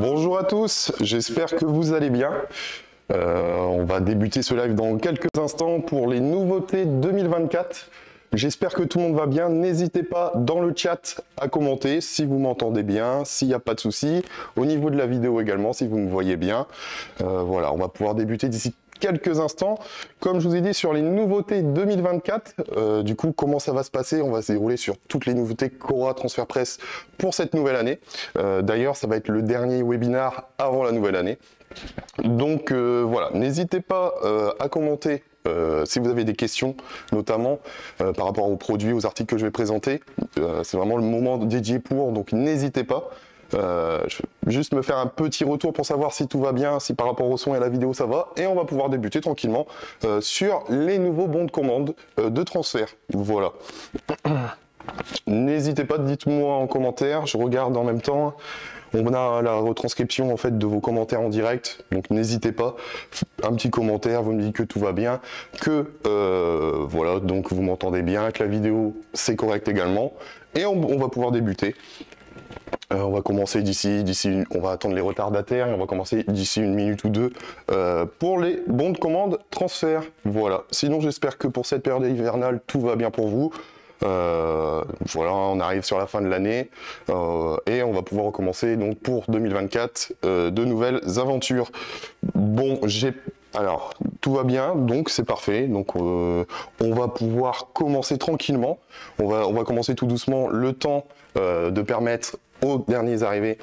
Bonjour à tous, j'espère que vous allez bien. On va débuter ce live dans quelques instants pour les nouveautés 2024. J'espère que tout le monde va bien. N'hésitez pas dans le chat à commenter si vous m'entendez bien, s'il n'y a pas de souci. Au niveau de la vidéo également, si vous me voyez bien. Voilà, on va pouvoir débuter d'ici quelques instants. Comme je vous ai dit sur les nouveautés 2024, du coup comment ça va se passer, on va se dérouler sur toutes les nouveautés qu'aura Transfert Presse pour cette nouvelle année. D'ailleurs ça va être le dernier webinar avant la nouvelle année. Donc voilà, n'hésitez pas à commenter si vous avez des questions, notamment par rapport aux produits, aux articles que je vais présenter. C'est vraiment le moment dédié pour, donc n'hésitez pas. Je vais juste me faire un petit retour pour savoir si tout va bien, si par rapport au son et à la vidéo ça va, et on va pouvoir débuter tranquillement sur les nouveaux bons de commande de transfert. Voilà. N'hésitez pas, dites-moi en commentaire, je regarde en même temps. On a la retranscription en fait de vos commentaires en direct, donc n'hésitez pas, un petit commentaire, vous me dites que tout va bien, que voilà, donc vous m'entendez bien, que la vidéo c'est correct également, et on va pouvoir débuter. On va commencer on va attendre les retardataires et on va commencer d'ici une minute ou deux pour les bons de commande transfert. Voilà. Sinon, j'espère que pour cette période hivernale, tout va bien pour vous. Voilà, on arrive sur la fin de l'année et on va pouvoir recommencer donc pour 2024 de nouvelles aventures. Bon, alors tout va bien, donc c'est parfait. Donc on va pouvoir commencer tranquillement. On va commencer tout doucement, le temps de permettre aux derniers arrivés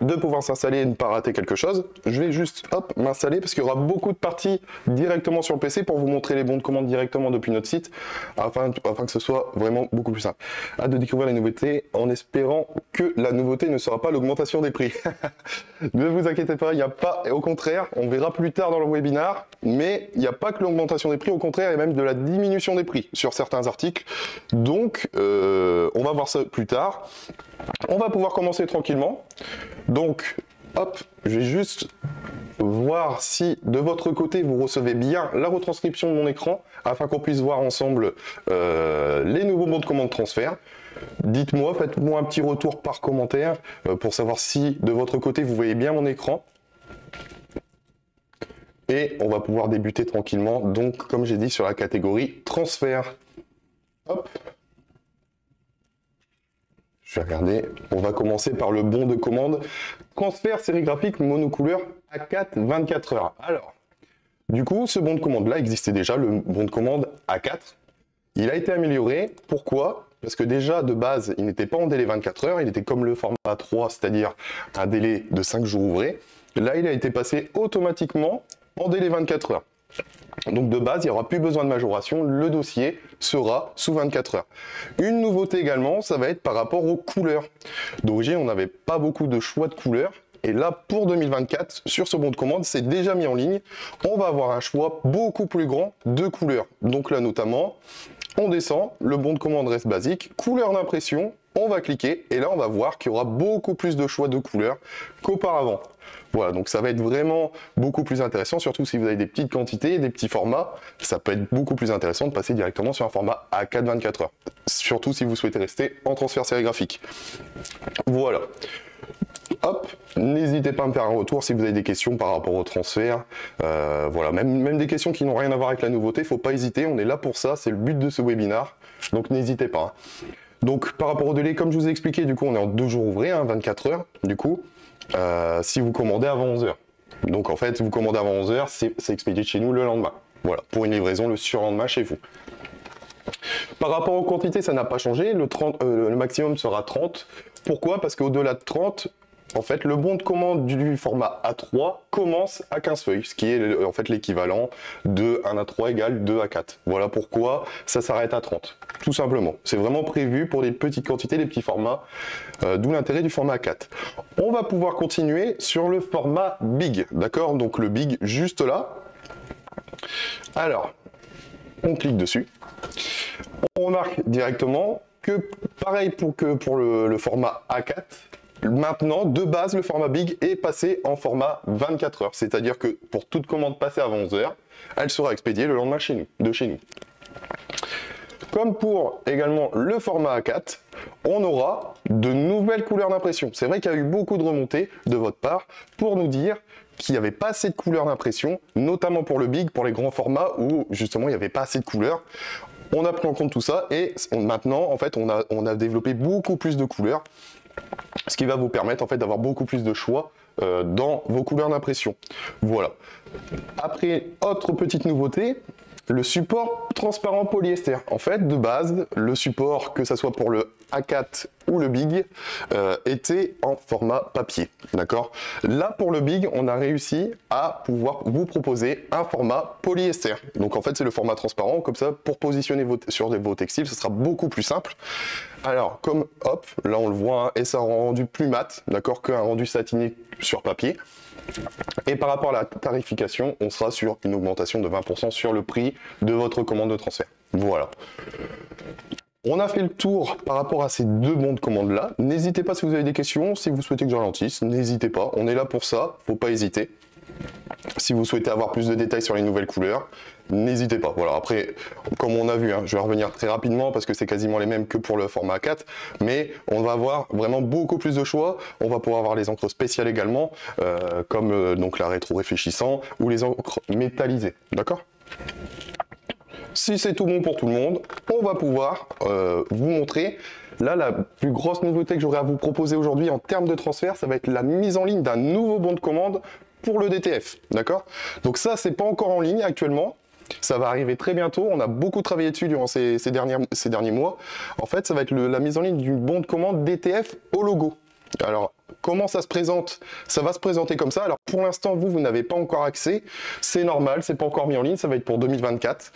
de pouvoir s'installer et ne pas rater quelque chose. Je vais juste hop m'installer parce qu'il y aura beaucoup de parties directement sur le PC pour vous montrer les bons de commande directement depuis notre site afin que ce soit vraiment beaucoup plus simple. Hâte de découvrir les nouveautés en espérant que la nouveauté ne sera pas l'augmentation des prix. Ne vous inquiétez pas, il n'y a pas, et au contraire, on verra plus tard dans le webinar, mais il n'y a pas que l'augmentation des prix, au contraire, il y a même de la diminution des prix sur certains articles. Donc on va voir ça plus tard. On va pouvoir commencer tranquillement. Donc, hop, je vais juste voir si de votre côté vous recevez bien la retranscription de mon écran afin qu'on puisse voir ensemble les nouveaux bons de commande transfert. Dites-moi, faites-moi un petit retour par commentaire pour savoir si de votre côté vous voyez bien mon écran. Et on va pouvoir débuter tranquillement, donc comme j'ai dit sur la catégorie transfert. Hop. Je vais regarder, on va commencer par le bon de commande transfert sérigraphique monocouleur A4 24 heures. Alors, du coup, ce bon de commande là existait déjà, le bon de commande A4. Il a été amélioré, pourquoi? Parce que déjà de base, il n'était pas en délai 24 heures, il était comme le format 3, c'est-à-dire un délai de 5 jours ouvrés. Là, il a été passé automatiquement en délai 24 heures. Donc de base, il n'y aura plus besoin de majoration, le dossier sera sous 24 heures. Une nouveauté également, ça va être par rapport aux couleurs. D'origine, on n'avait pas beaucoup de choix de couleurs. Et là, pour 2024, sur ce bon de commande, c'est déjà mis en ligne. On va avoir un choix beaucoup plus grand de couleurs. Donc là, notamment, on descend, le bon de commande reste basique, couleur d'impression, on va cliquer et là, on va voir qu'il y aura beaucoup plus de choix de couleurs qu'auparavant. Voilà, donc ça va être vraiment beaucoup plus intéressant, surtout si vous avez des petites quantités, des petits formats, ça peut être beaucoup plus intéressant de passer directement sur un format A4 24 heures. Surtout si vous souhaitez rester en transfert sérigraphique. Voilà. Hop, n'hésitez pas à me faire un retour si vous avez des questions par rapport au transfert. Voilà, même des questions qui n'ont rien à voir avec la nouveauté, faut pas hésiter, on est là pour ça, c'est le but de ce webinar, donc n'hésitez pas. Donc par rapport au délai, comme je vous ai expliqué, du coup on est en 2 jours ouvrés, 24 heures, du coup, si vous commandez avant 11 heures. Donc en fait, vous commandez avant 11 heures, c'est expédié de chez nous le lendemain. Voilà, pour une livraison le surlendemain chez vous. Par rapport aux quantités, ça n'a pas changé, le maximum sera 30. Pourquoi? Parce qu'au-delà de 30, en fait, le bon de commande du format A3 commence à 15 feuilles, ce qui est en fait l'équivalent de 1 A3 égale 2 A4. Voilà pourquoi ça s'arrête à 30, tout simplement. C'est vraiment prévu pour les petites quantités, les petits formats, d'où l'intérêt du format A4. On va pouvoir continuer sur le format Big, d'accord? Donc le Big juste là. Alors, on clique dessus. On remarque directement que, pareil que pour le format A4, maintenant, de base, le format Big est passé en format 24 heures. C'est-à-dire que pour toute commande passée avant 11 heures, elle sera expédiée le lendemain de chez nous. Comme pour également le format A4, on aura de nouvelles couleurs d'impression. C'est vrai qu'il y a eu beaucoup de remontées de votre part pour nous dire qu'il n'y avait pas assez de couleurs d'impression, notamment pour le big, pour les grands formats où justement il n'y avait pas assez de couleurs. On a pris en compte tout ça et maintenant en fait on a développé beaucoup plus de couleurs, ce qui va vous permettre en fait d'avoir beaucoup plus de choix dans vos couleurs d'impression. Voilà. Après, autre petite nouveauté, le support transparent polyester. En fait, de base, le support, que ce soit pour le A4 ou le Big, était en format papier. D'accord? Là, pour le Big, on a réussi à pouvoir vous proposer un format polyester. Donc en fait, c'est le format transparent. Comme ça, pour positionner sur vos textiles, ce sera beaucoup plus simple. Alors, comme hop, là on le voit, hein, et ça rend un rendu plus mat, d'accord, qu'un rendu satiné sur papier. Et par rapport à la tarification, on sera sur une augmentation de 20% sur le prix de votre commande de transfert. Voilà. On a fait le tour par rapport à ces deux bons de commande là. N'hésitez pas si vous avez des questions, si vous souhaitez que je ralentisse, n'hésitez pas, on est là pour ça, faut pas hésiter. Si vous souhaitez avoir plus de détails sur les nouvelles couleurs, n'hésitez pas. Voilà, après, comme on a vu, hein, je vais revenir très rapidement parce que c'est quasiment les mêmes que pour le format 4, mais on va avoir vraiment beaucoup plus de choix. On va pouvoir avoir les encres spéciales également, comme donc la rétro réfléchissant ou les encres métallisées. D'accord ? Si c'est tout bon pour tout le monde, on va pouvoir vous montrer. Là, la plus grosse nouveauté que j'aurai à vous proposer aujourd'hui en termes de transfert, ça va être la mise en ligne d'un nouveau bon de commande pour le DTF, d'accord? Donc ça, c'est pas encore en ligne actuellement. Ça va arriver très bientôt. On a beaucoup travaillé dessus durant ces derniers mois. En fait, ça va être la mise en ligne du bon de commande DTF au logo. Alors, comment ça se présente? Ça va se présenter comme ça. Alors, pour l'instant, vous n'avez pas encore accès. C'est normal, c'est pas encore mis en ligne. Ça va être pour 2024.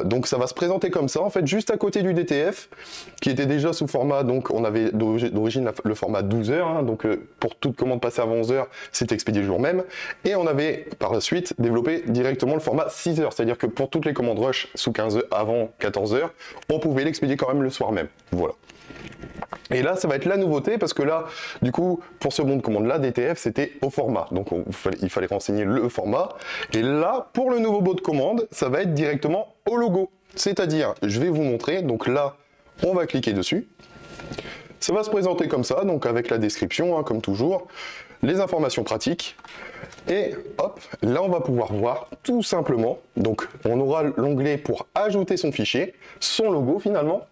Donc, ça va se présenter comme ça. En fait, juste à côté du DTF, qui était déjà sous format. Donc, on avait d'origine le format 12 heures. Hein, donc, pour toute commande passée avant 11 heures, c'est expédié le jour même. Et on avait par la suite développé directement le format 6 heures. C'est-à-dire que pour toutes les commandes rush sous 15 heures, avant 14 heures, on pouvait l'expédier quand même le soir même. Voilà. Et là, ça va être la nouveauté parce que là, du coup, pour ce bon de commande là, DTF, c'était au format. Donc, il fallait renseigner le format. Et là, pour le nouveau bon de commande, ça va être directement au logo. C'est-à-dire, je vais vous montrer. Donc là, on va cliquer dessus. Ça va se présenter comme ça, donc avec la description, hein, comme toujours, les informations pratiques. Et hop, là, on va pouvoir voir tout simplement. Donc, on aura l'onglet pour ajouter son fichier, son logo finalement.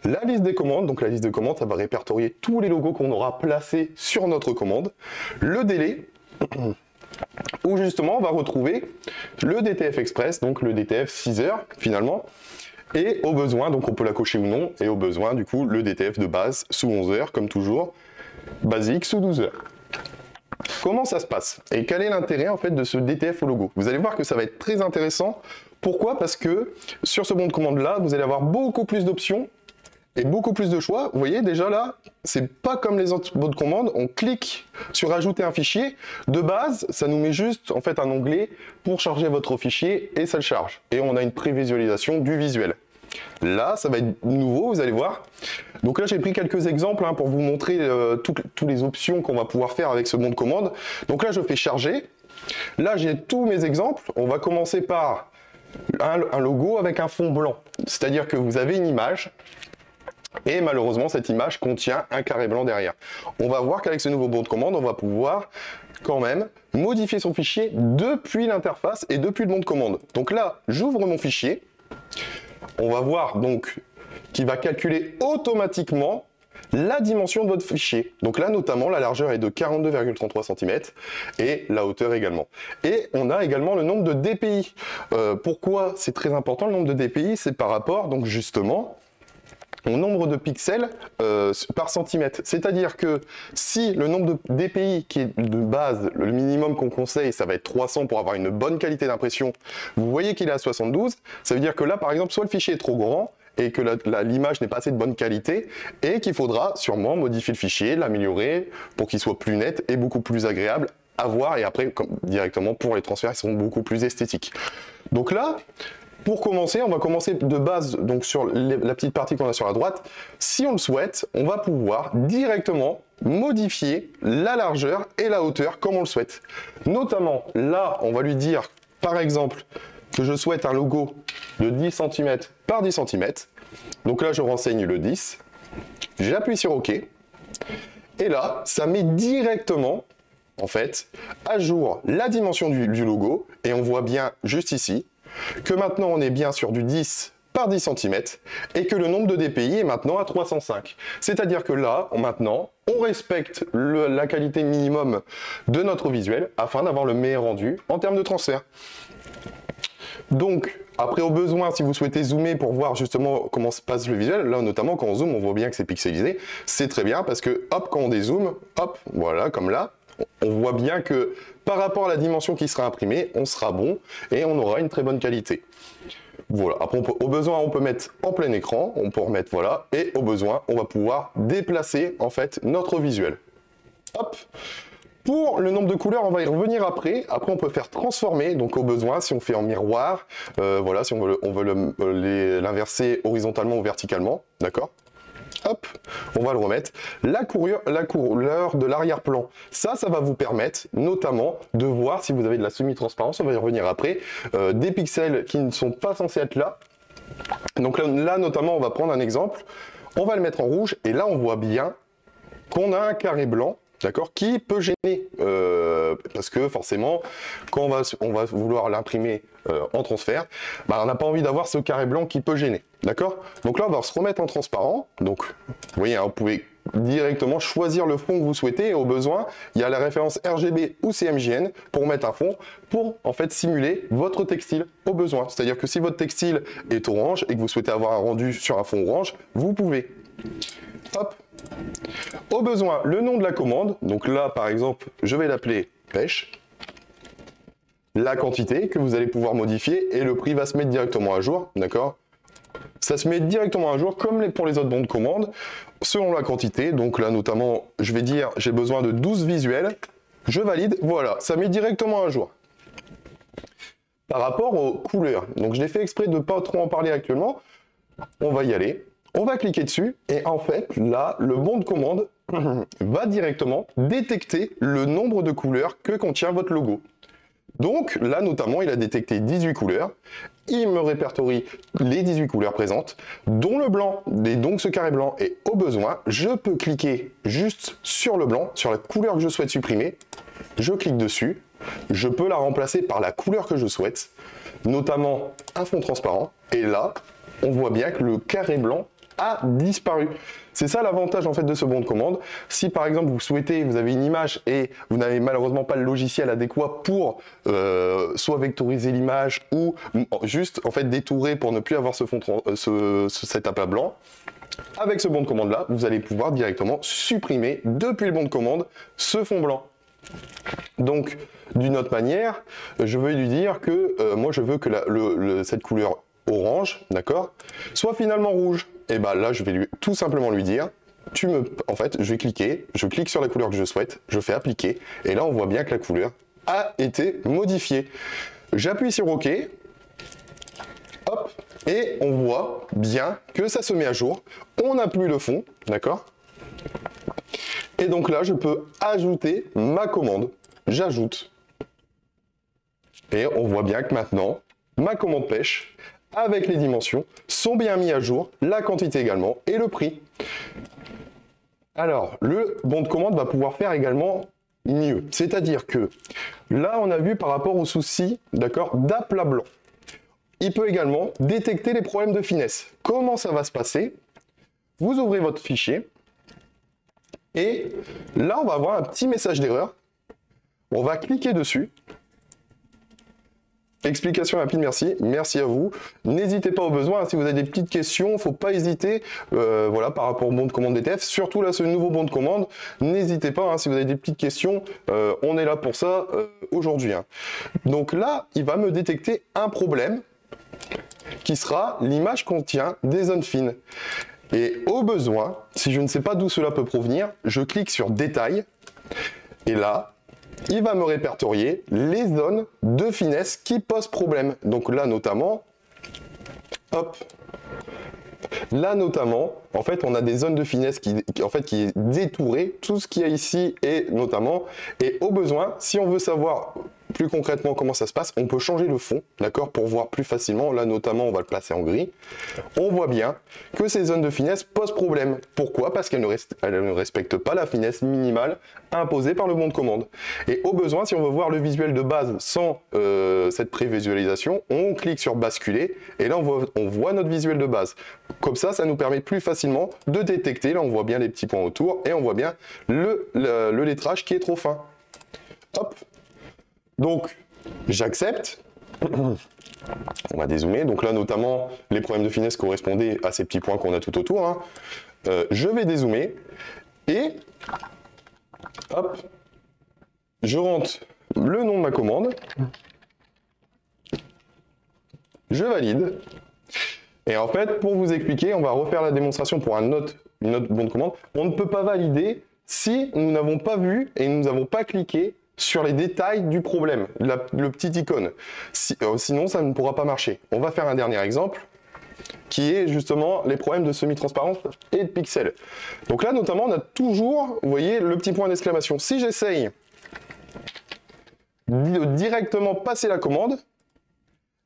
La liste des commandes, donc la liste de commandes, ça va répertorier tous les logos qu'on aura placés sur notre commande. Le délai, où justement on va retrouver le DTF Express, donc le DTF 6 heures finalement. Et au besoin, donc on peut la cocher ou non, et au besoin du coup le DTF de base sous 11 heures comme toujours, basique sous 12 heures. Comment ça se passe? Et quel est l'intérêt en fait de ce DTF au logo? Vous allez voir que ça va être très intéressant. Pourquoi? Parce que sur ce bon de commande là, vous allez avoir beaucoup plus d'options et beaucoup plus de choix. Vous voyez déjà là, c'est pas comme les autres bons de commande, on clique sur ajouter un fichier. De base, ça nous met juste en fait un onglet pour charger votre fichier et ça le charge. Et on a une prévisualisation du visuel. Là, ça va être nouveau, vous allez voir. Donc là, j'ai pris quelques exemples hein, pour vous montrer toutes les options qu'on va pouvoir faire avec ce bon de commande. Donc là, je fais charger. Là, j'ai tous mes exemples. On va commencer par un logo avec un fond blanc. C'est-à-dire que vous avez une image et malheureusement, cette image contient un carré blanc derrière. On va voir qu'avec ce nouveau bon de commande, on va pouvoir quand même modifier son fichier depuis l'interface et depuis le bon de commande. Donc là, j'ouvre mon fichier. On va voir donc qu'il va calculer automatiquement la dimension de votre fichier. Donc là, notamment, la largeur est de 42,33 cm et la hauteur également. Et on a également le nombre de DPI. Pourquoi c'est très important le nombre de DPI? C'est par rapport, donc justement, au nombre de pixels par centimètre. C'est-à-dire que si le nombre de DPI qui est de base, le minimum qu'on conseille, ça va être 300 pour avoir une bonne qualité d'impression, vous voyez qu'il est à 72, ça veut dire que là, par exemple, soit le fichier est trop grand, et que l'image n'est pas assez de bonne qualité, et qu'il faudra sûrement modifier le fichier, l'améliorer, pour qu'il soit plus net et beaucoup plus agréable à voir, et après, directement, pour les transferts, ils seront beaucoup plus esthétiques. Donc là, pour commencer, on va commencer de base donc sur la petite partie qu'on a sur la droite. Si on le souhaite, on va pouvoir directement modifier la largeur et la hauteur comme on le souhaite. Notamment, là, on va lui dire, par exemple, que je souhaite un logo de 10 cm par 10 cm. Donc là, je renseigne le 10. J'appuie sur OK. Et là, ça met directement, en fait, à jour la dimension du logo. Et on voit bien juste ici que maintenant on est bien sur du 10 par 10 cm et que le nombre de dpi est maintenant à 305. C'est-à-dire que là, maintenant, on respecte la qualité minimum de notre visuel afin d'avoir le meilleur rendu en termes de transfert. Donc, après au besoin, si vous souhaitez zoomer pour voir justement comment se passe le visuel, là notamment quand on zoome, on voit bien que c'est pixelisé, c'est très bien parce que hop, quand on dézoome, hop, voilà, comme là, on voit bien que par rapport à la dimension qui sera imprimée, on sera bon et on aura une très bonne qualité. Voilà, après au besoin, on peut mettre en plein écran, on peut remettre, voilà, et au besoin, on va pouvoir déplacer en fait notre visuel. Hop. Pour le nombre de couleurs, on va y revenir après. Après, on peut faire transformer, donc au besoin, si on fait en miroir, voilà, si on veut l'inverser horizontalement ou verticalement, d'accord? Hop, on va le remettre. La couleur de l'arrière-plan, ça va vous permettre notamment de voir si vous avez de la semi-transparence, on va y revenir après, des pixels qui ne sont pas censés être là. Donc là, notamment, on va prendre un exemple, on va le mettre en rouge, et là, on voit bien qu'on a un carré blanc, d'accord, qui peut gêner, parce que forcément, quand on va vouloir l'imprimer en transfert, bah, on n'a pas envie d'avoir ce carré blanc qui peut gêner, d'accord? Donc là, on va se remettre en transparent, donc vous voyez, hein, vous pouvez directement choisir le fond que vous souhaitez, et au besoin, il y a la référence RGB ou CMJN pour mettre un fond, pour en fait simuler votre textile au besoin. C'est-à-dire que si votre textile est orange, et que vous souhaitez avoir un rendu sur un fond orange, vous pouvez. Hop. Au besoin, le nom de la commande, donc là par exemple, je vais l'appeler pêche, la quantité que vous allez pouvoir modifier et le prix va se mettre directement à jour, d'accord? Ça se met directement à jour comme pour les autres bons de commande, selon la quantité, donc là notamment, je vais dire j'ai besoin de 12 visuels, je valide, voilà, ça met directement à jour. Par rapport aux couleurs, donc je l'ai fait exprès de ne pas trop en parler actuellement, on va y aller. On va cliquer dessus et en fait, là, le bon de commande va directement détecter le nombre de couleurs que contient votre logo. Donc là, notamment, il a détecté 18 couleurs. Il me répertorie les 18 couleurs présentes, dont le blanc, et donc ce carré blanc. Et au besoin, je peux cliquer juste sur le blanc, sur la couleur que je souhaite supprimer. Je clique dessus. Je peux la remplacer par la couleur que je souhaite, notamment un fond transparent. Et là, on voit bien que le carré blanc a disparu. C'est ça l'avantage en fait de ce bon de commande. Si par exemple vous avez une image et vous n'avez malheureusement pas le logiciel adéquat pour soit vectoriser l'image ou juste en fait détourer pour ne plus avoir cet aplat blanc, avec ce bon de commande là, vous allez pouvoir directement supprimer depuis le bon de commande ce fond blanc. Donc d'une autre manière, je veux lui dire que moi je veux que cette couleur orange, d'accord, soit finalement rouge. Et bah là, je vais tout simplement lui dire, en fait, je clique sur la couleur que je souhaite, je fais appliquer, et là, on voit bien que la couleur a été modifiée. J'appuie sur OK, hop, et on voit bien que ça se met à jour. On n'a plus le fond, d'accord? Et donc là, je peux ajouter ma commande. J'ajoute. Et on voit bien que maintenant, ma commande pêche, avec les dimensions, sont bien mis à jour, la quantité également, et le prix. Alors, le bon de commande va pouvoir faire également mieux. C'est-à-dire que, là, on a vu par rapport au souci, d'accord, d'aplat blanc. Il peut également détecter les problèmes de finesse. Comment ça va se passer? Vous ouvrez votre fichier, et là, on va avoir un petit message d'erreur. On va cliquer dessus. Explication rapide, merci. Merci à vous. N'hésitez pas au besoin, si vous avez des petites questions, il ne faut pas hésiter, voilà, par rapport au bon de commande DTF. Surtout là, ce nouveau bon de commande, n'hésitez pas, hein, si vous avez des petites questions, on est là pour ça aujourd'hui. Hein. Donc là, il va me détecter un problème qui sera l'image contient des zones fines. Et au besoin, si je ne sais pas d'où cela peut provenir, je clique sur Détail, et là, il va me répertorier les zones de finesse qui posent problème. Donc là notamment, hop, là notamment, en fait on a des zones de finesse qui est détouré, tout ce qu'il y a ici et notamment, et au besoin, si on veut savoir plus concrètement, comment ça se passe? On peut changer le fond, d'accord, pour voir plus facilement. Là, notamment, on va le placer en gris. On voit bien que ces zones de finesse posent problème. Pourquoi? Parce qu'elles ne respectent pas la finesse minimale imposée par le bon de commande. Et au besoin, si on veut voir le visuel de base sans cette prévisualisation, on clique sur basculer et là, on voit notre visuel de base. Comme ça nous permet plus facilement de détecter. Là, on voit bien les petits points autour et on voit bien le lettrage qui est trop fin. Hop. Donc, j'accepte. On va dézoomer. Donc là, notamment, les problèmes de finesse correspondaient à ces petits points qu'on a tout autour. Hein. Je vais dézoomer et hop, je rentre le nom de ma commande. Je valide. Et en fait, pour vous expliquer, on va refaire la démonstration pour une autre bon de commande. On ne peut pas valider si nous n'avons pas vu et nous n'avons pas cliqué sur les détails du problème, le petit icône. Sinon, ça ne pourra pas marcher. On va faire un dernier exemple qui est justement les problèmes de semi-transparence et de pixels. Donc là, notamment, on a toujours, vous voyez, le petit point d'exclamation. Si j'essaye de directement passer la commande,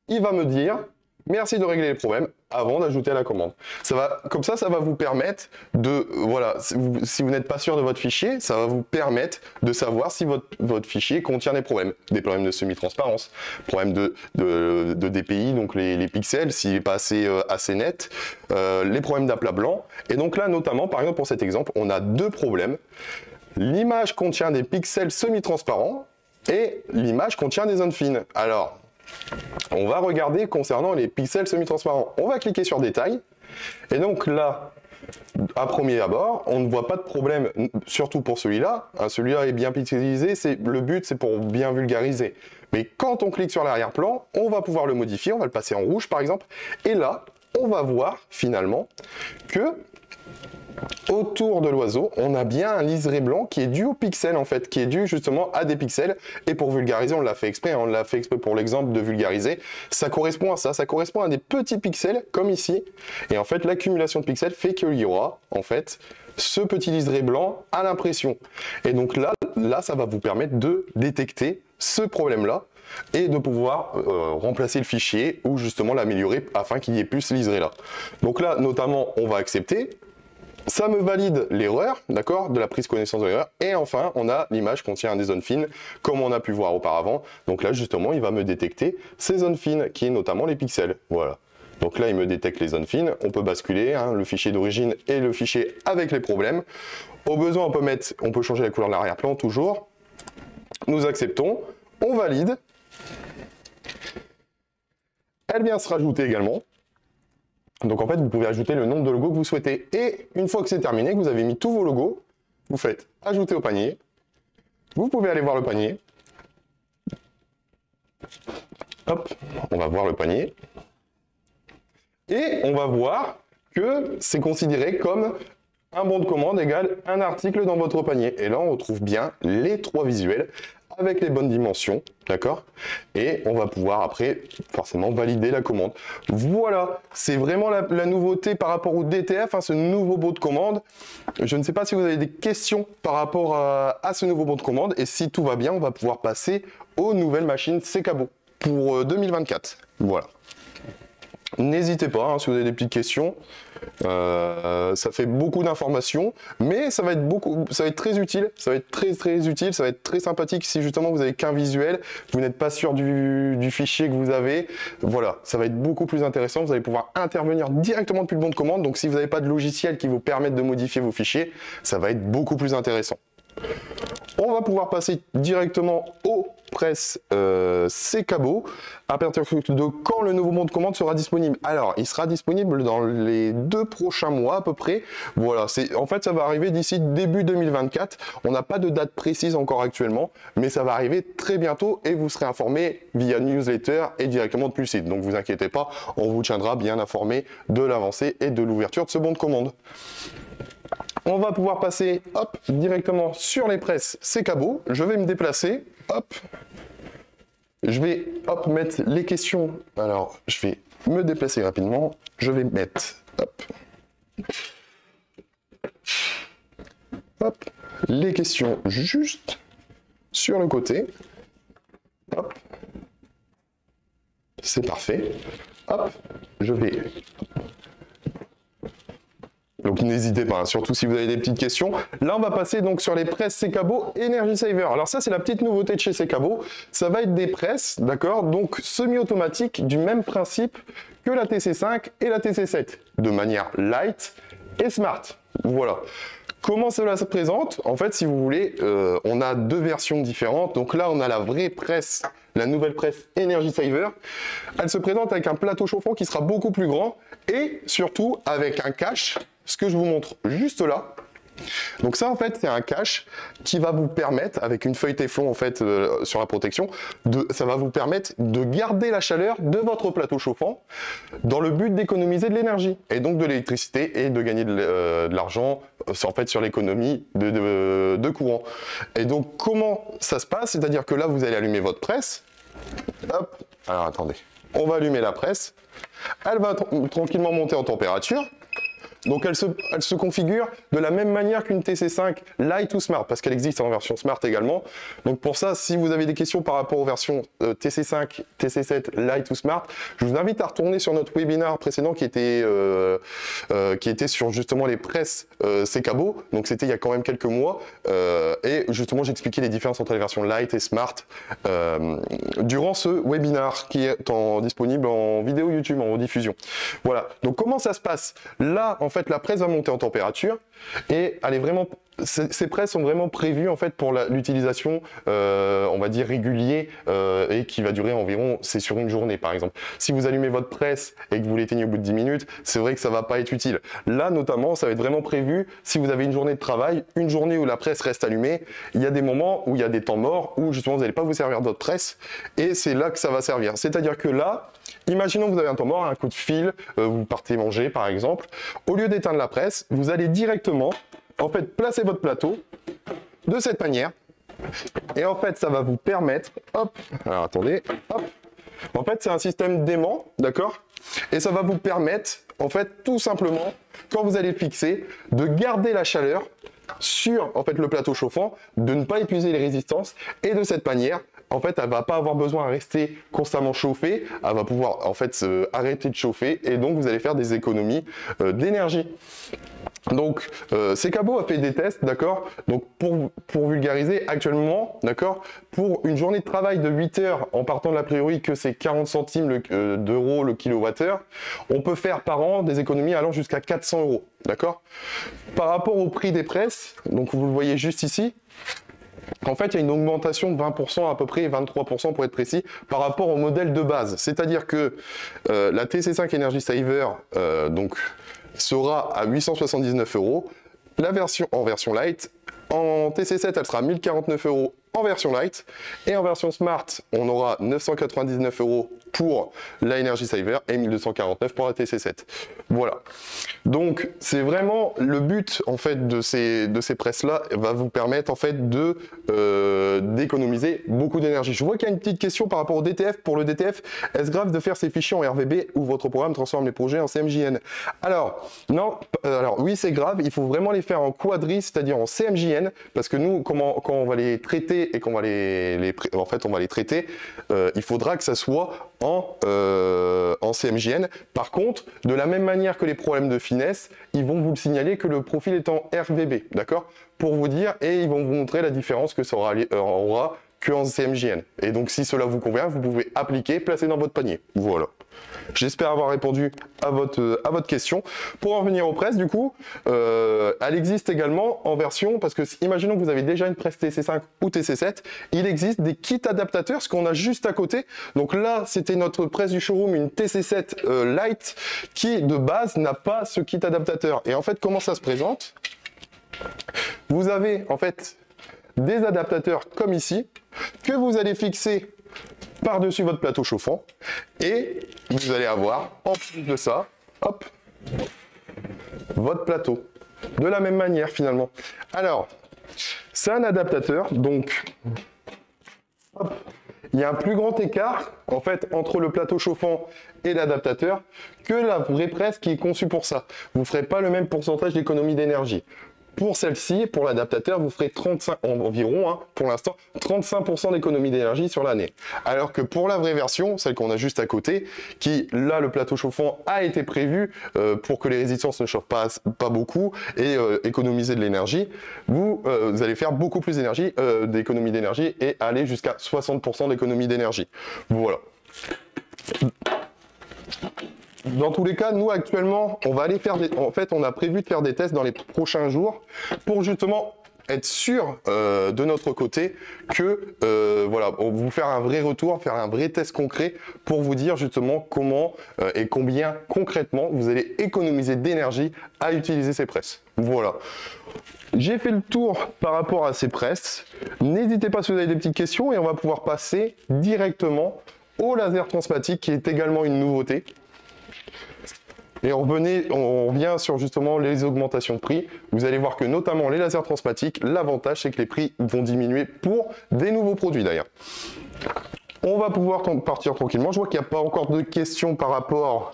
il va me dire « Merci de régler les problèmes » avant d'ajouter à la commande. Comme ça, ça va vous permettre de, voilà, si vous n'êtes pas sûr de votre fichier, ça va vous permettre de savoir si votre fichier contient des problèmes de semi-transparence, problèmes de DPI, donc les pixels, s'il n'est pas assez net, les problèmes d'aplat blanc. Et donc là, notamment, par exemple, pour cet exemple, on a deux problèmes. L'image contient des pixels semi-transparents et l'image contient des zones fines. Alors, on va regarder concernant les pixels semi-transparents. On va cliquer sur détail. Et donc là, à premier abord, on ne voit pas de problème, surtout pour celui-là. Celui-là est bien pixelisé. Le but, c'est pour bien vulgariser. Mais quand on clique sur l'arrière-plan, on va pouvoir le modifier. On va le passer en rouge, par exemple. Et là, on va voir finalement que autour de l'oiseau, on a bien un liseré blanc qui est dû aux pixels en fait, qui est dû justement à des pixels. Et pour vulgariser, on l'a fait exprès, hein, on l'a fait exprès pour l'exemple de vulgariser. Ça correspond à ça correspond à des petits pixels comme ici. Et en fait, l'accumulation de pixels fait qu'il y aura en fait ce petit liseré blanc à l'impression. Et donc là, ça va vous permettre de détecter ce problème-là et de pouvoir remplacer le fichier ou justement l'améliorer afin qu'il y ait plus ce liseré-là. Donc là, notamment, on va accepter. Ça me valide l'erreur, d'accord, de la prise connaissance de l'erreur. Et enfin, on a l'image contient des zones fines, comme on a pu voir auparavant. Donc là, justement, il va me détecter ces zones fines, qui est notamment les pixels. Voilà. Donc là, il me détecte les zones fines. On peut basculer, hein, le fichier d'origine et le fichier avec les problèmes. Au besoin, on peut changer la couleur de l'arrière-plan, toujours. Nous acceptons, on valide. Elle vient se rajouter également. Donc en fait, vous pouvez ajouter le nombre de logos que vous souhaitez. Et une fois que c'est terminé, que vous avez mis tous vos logos, vous faites ajouter au panier. Vous pouvez aller voir le panier. Hop, on va voir le panier. Et on va voir que c'est considéré comme un bon de commande égale un article dans votre panier. Et là, on retrouve bien les trois visuels avec les bonnes dimensions, d'accord? Et on va pouvoir après forcément valider la commande. Voilà, c'est vraiment la nouveauté par rapport au DTF, hein, ce nouveau bon de commande. Je ne sais pas si vous avez des questions par rapport à ce nouveau bon de commande, et si tout va bien, on va pouvoir passer aux nouvelles machines Secabo pour 2024. Voilà. N'hésitez pas, hein, si vous avez des petites questions. Ça fait beaucoup d'informations, mais ça va être très utile, ça va être très utile, ça va être très sympathique si justement vous avez qu'un visuel, vous n'êtes pas sûr du fichier que vous avez. Voilà, ça va être beaucoup plus intéressant, vous allez pouvoir intervenir directement depuis le bon de commande, donc si vous n'avez pas de logiciel qui vous permette de modifier vos fichiers, ça va être beaucoup plus intéressant. On va pouvoir passer directement au presse Secabo. À partir de quand le nouveau bon de commande sera disponible? Alors, il sera disponible dans les 2 prochains mois à peu près. Voilà, en fait, ça va arriver d'ici début 2024. On n'a pas de date précise encore actuellement, mais ça va arriver très bientôt et vous serez informé via newsletter et directement depuis le site. Donc, vous inquiétez pas, on vous tiendra bien informé de l'avancée et de l'ouverture de ce bon de commande. On va pouvoir passer, hop, directement sur les presses Secabo. Je vais me déplacer, hop. Je vais, hop, mettre les questions. Alors, je vais me déplacer rapidement. Je vais mettre, hop, les questions juste sur le côté. Hop. c'est parfait. Hop, je vais... Donc n'hésitez pas, hein, surtout si vous avez des petites questions. Là, on va passer donc sur les presses Secabo Energy Saver. Alors ça, c'est la petite nouveauté de chez Secabo. Ça va être des presses, d'accord, donc semi-automatiques du même principe que la TC5 et la TC7, de manière light et smart. Voilà. Comment cela se présente? En fait, si vous voulez, on a deux versions différentes. Donc là, on a la vraie presse, la nouvelle presse Energy Saver. Elle se présente avec un plateau chauffant qui sera beaucoup plus grand et surtout avec un cache, ce que je vous montre juste là. Donc ça, en fait, c'est un cache qui va vous permettre, avec une feuille Téflon en fait sur la protection, ça va vous permettre de garder la chaleur de votre plateau chauffant dans le but d'économiser de l'énergie et donc de l'électricité et de gagner de l'argent en fait sur l'économie de courant. Et donc comment ça se passe? C'est-à-dire que là, vous allez allumer votre presse. Hop. Alors attendez, on va allumer la presse. Elle va tranquillement monter en température. Donc elle se configure de la même manière qu'une TC5 Light ou Smart, parce qu'elle existe en version Smart également. Donc pour ça, si vous avez des questions par rapport aux versions TC5, TC7, Light ou Smart, je vous invite à retourner sur notre webinaire précédent qui était sur justement les presses Secabo. Donc c'était il y a quand même quelques mois. Et justement, j'expliquais les différences entre les versions Light et Smart durant ce webinaire qui est disponible en vidéo YouTube, en rediffusion. Voilà. Donc comment ça se passe? Là, en fait, la presse va monter en température et elle est vraiment... Ces presses sont vraiment prévues en fait pour l'utilisation, on va dire régulier et qui va durer environ, c'est sur une journée par exemple. Si vous allumez votre presse et que vous l'éteignez au bout de 10 minutes, c'est vrai que ça va pas être utile. Là notamment, ça va être vraiment prévu si vous avez une journée de travail, une journée où la presse reste allumée. Il y a des moments où il y a des temps morts où justement vous n'allez pas vous servir de votre presse et c'est là que ça va servir. C'est-à-dire que là, imaginons que vous avez un temps mort, un coup de fil, vous partez manger par exemple. Au lieu d'éteindre la presse, vous allez directement en fait placer votre plateau de cette manière. Et en fait, ça va vous permettre, hop, alors attendez, hop. En fait, c'est un système d'aimant, d'accord? Et ça va vous permettre, en fait, tout simplement, quand vous allez fixer, de garder la chaleur sur en fait le plateau chauffant, de ne pas épuiser les résistances et de cette manière, en fait, elle va pas avoir besoin de rester constamment chauffée, elle va pouvoir en fait arrêter de chauffer et donc vous allez faire des économies d'énergie. Donc, Secabo a fait des tests, d'accord? Donc, pour vulgariser, actuellement, d'accord, pour une journée de travail de 8 heures, en partant de l'a priori que c'est 40 centimes d'euros le kilowattheure, on peut faire par an des économies allant jusqu'à 400 euros, d'accord? Par rapport au prix des presses, donc vous le voyez juste ici, en fait, il y a une augmentation de 20% à peu près, 23% pour être précis, par rapport au modèle de base. C'est-à-dire que la TC5 Energy Saver, donc, sera à 879 euros, la version en version light. En TC7, elle sera à 1049 euros en version light. Et en version smart, on aura 999 euros pour la Energy Saver et 1249 pour la TC7. Voilà. Donc, c'est vraiment le but en fait de ces presses-là va vous permettre en fait d'économiser beaucoup d'énergie. Je vois qu'il y a une petite question par rapport au DTF. Pour le DTF, est-ce grave de faire ces fichiers en RVB ou votre programme transforme les projets en CMJN? Alors, non, alors oui, c'est grave. Il faut vraiment les faire en quadri, c'est-à-dire en CMJN, parce que nous, quand on va les traiter et qu'on va on va les traiter, il faudra que ça soit en CMJN. Par contre, de la même manière que les problèmes de finesse, ils vont vous signaler que le profil est en RVB, d'accord? Pour vous dire, et ils vont vous montrer la différence que ça aura qu'en CMJN. Et donc, si cela vous convient, vous pouvez appliquer, placer dans votre panier. Voilà. J'espère avoir répondu à votre question. Pour en revenir aux presses, du coup, elle existe également en version, parce que imaginons que vous avez déjà une presse TC5 ou TC7, il existe des kits adaptateurs, ce qu'on a juste à côté. Donc là, c'était notre presse du showroom, une TC7 Lite, qui de base n'a pas ce kit adaptateur. Et en fait, comment ça se présente? Vous avez en fait des adaptateurs comme ici, que vous allez fixer par-dessus votre plateau chauffant et vous allez avoir en plus de ça, hop, votre plateau. De la même manière finalement. Alors, c'est un adaptateur, donc hop, il y a un plus grand écart en fait entre le plateau chauffant et l'adaptateur que la vraie presse qui est conçue pour ça. Vous ne ferez pas le même pourcentage d'économie d'énergie. Pour celle-ci, pour l'adaptateur, vous ferez 35, environ, hein, pour l'instant, 35% d'économie d'énergie sur l'année. Alors que pour la vraie version, celle qu'on a juste à côté, qui, là, le plateau chauffant a été prévu pour que les résistances ne chauffent pas beaucoup et économiser de l'énergie, vous allez faire beaucoup plus d'économie d'énergie et aller jusqu'à 60% d'économie d'énergie. Voilà. Dans tous les cas, nous actuellement, on va aller faire en fait, on a prévu de faire des tests dans les prochains jours pour justement être sûr de notre côté que voilà, on va vous faire un vrai retour, faire un vrai test concret pour vous dire justement comment et combien concrètement vous allez économiser d'énergie à utiliser ces presses. Voilà. J'ai fait le tour par rapport à ces presses. N'hésitez pas si vous avez des petites questions et on va pouvoir passer directement au laser transmatique qui est également une nouveauté. Et on revient sur justement les augmentations de prix. Vous allez voir que notamment les lasers transmatiques, l'avantage c'est que les prix vont diminuer pour des nouveaux produits d'ailleurs. On va pouvoir partir tranquillement. Je vois qu'il n'y a pas encore de questions par rapport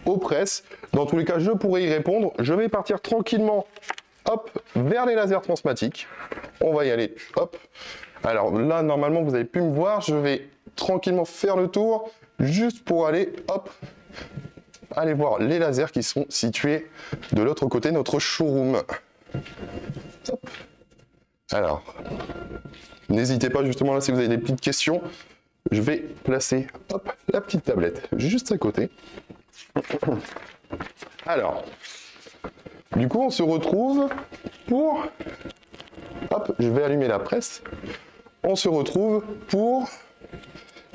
aux presses. Dans tous les cas, je pourrais y répondre. Je vais partir tranquillement, hop, vers les lasers transmatiques. On va y aller, hop. Alors là, normalement, vous avez pu me voir. Je vais tranquillement faire le tour, juste pour aller, hop, allez voir les lasers qui sont situés de l'autre côté de notre showroom. Hop. Alors, n'hésitez pas justement là si vous avez des petites questions. Je vais placer, hop, la petite tablette juste à côté. Alors, du coup, on se retrouve pour... Hop, je vais allumer la presse. On se retrouve pour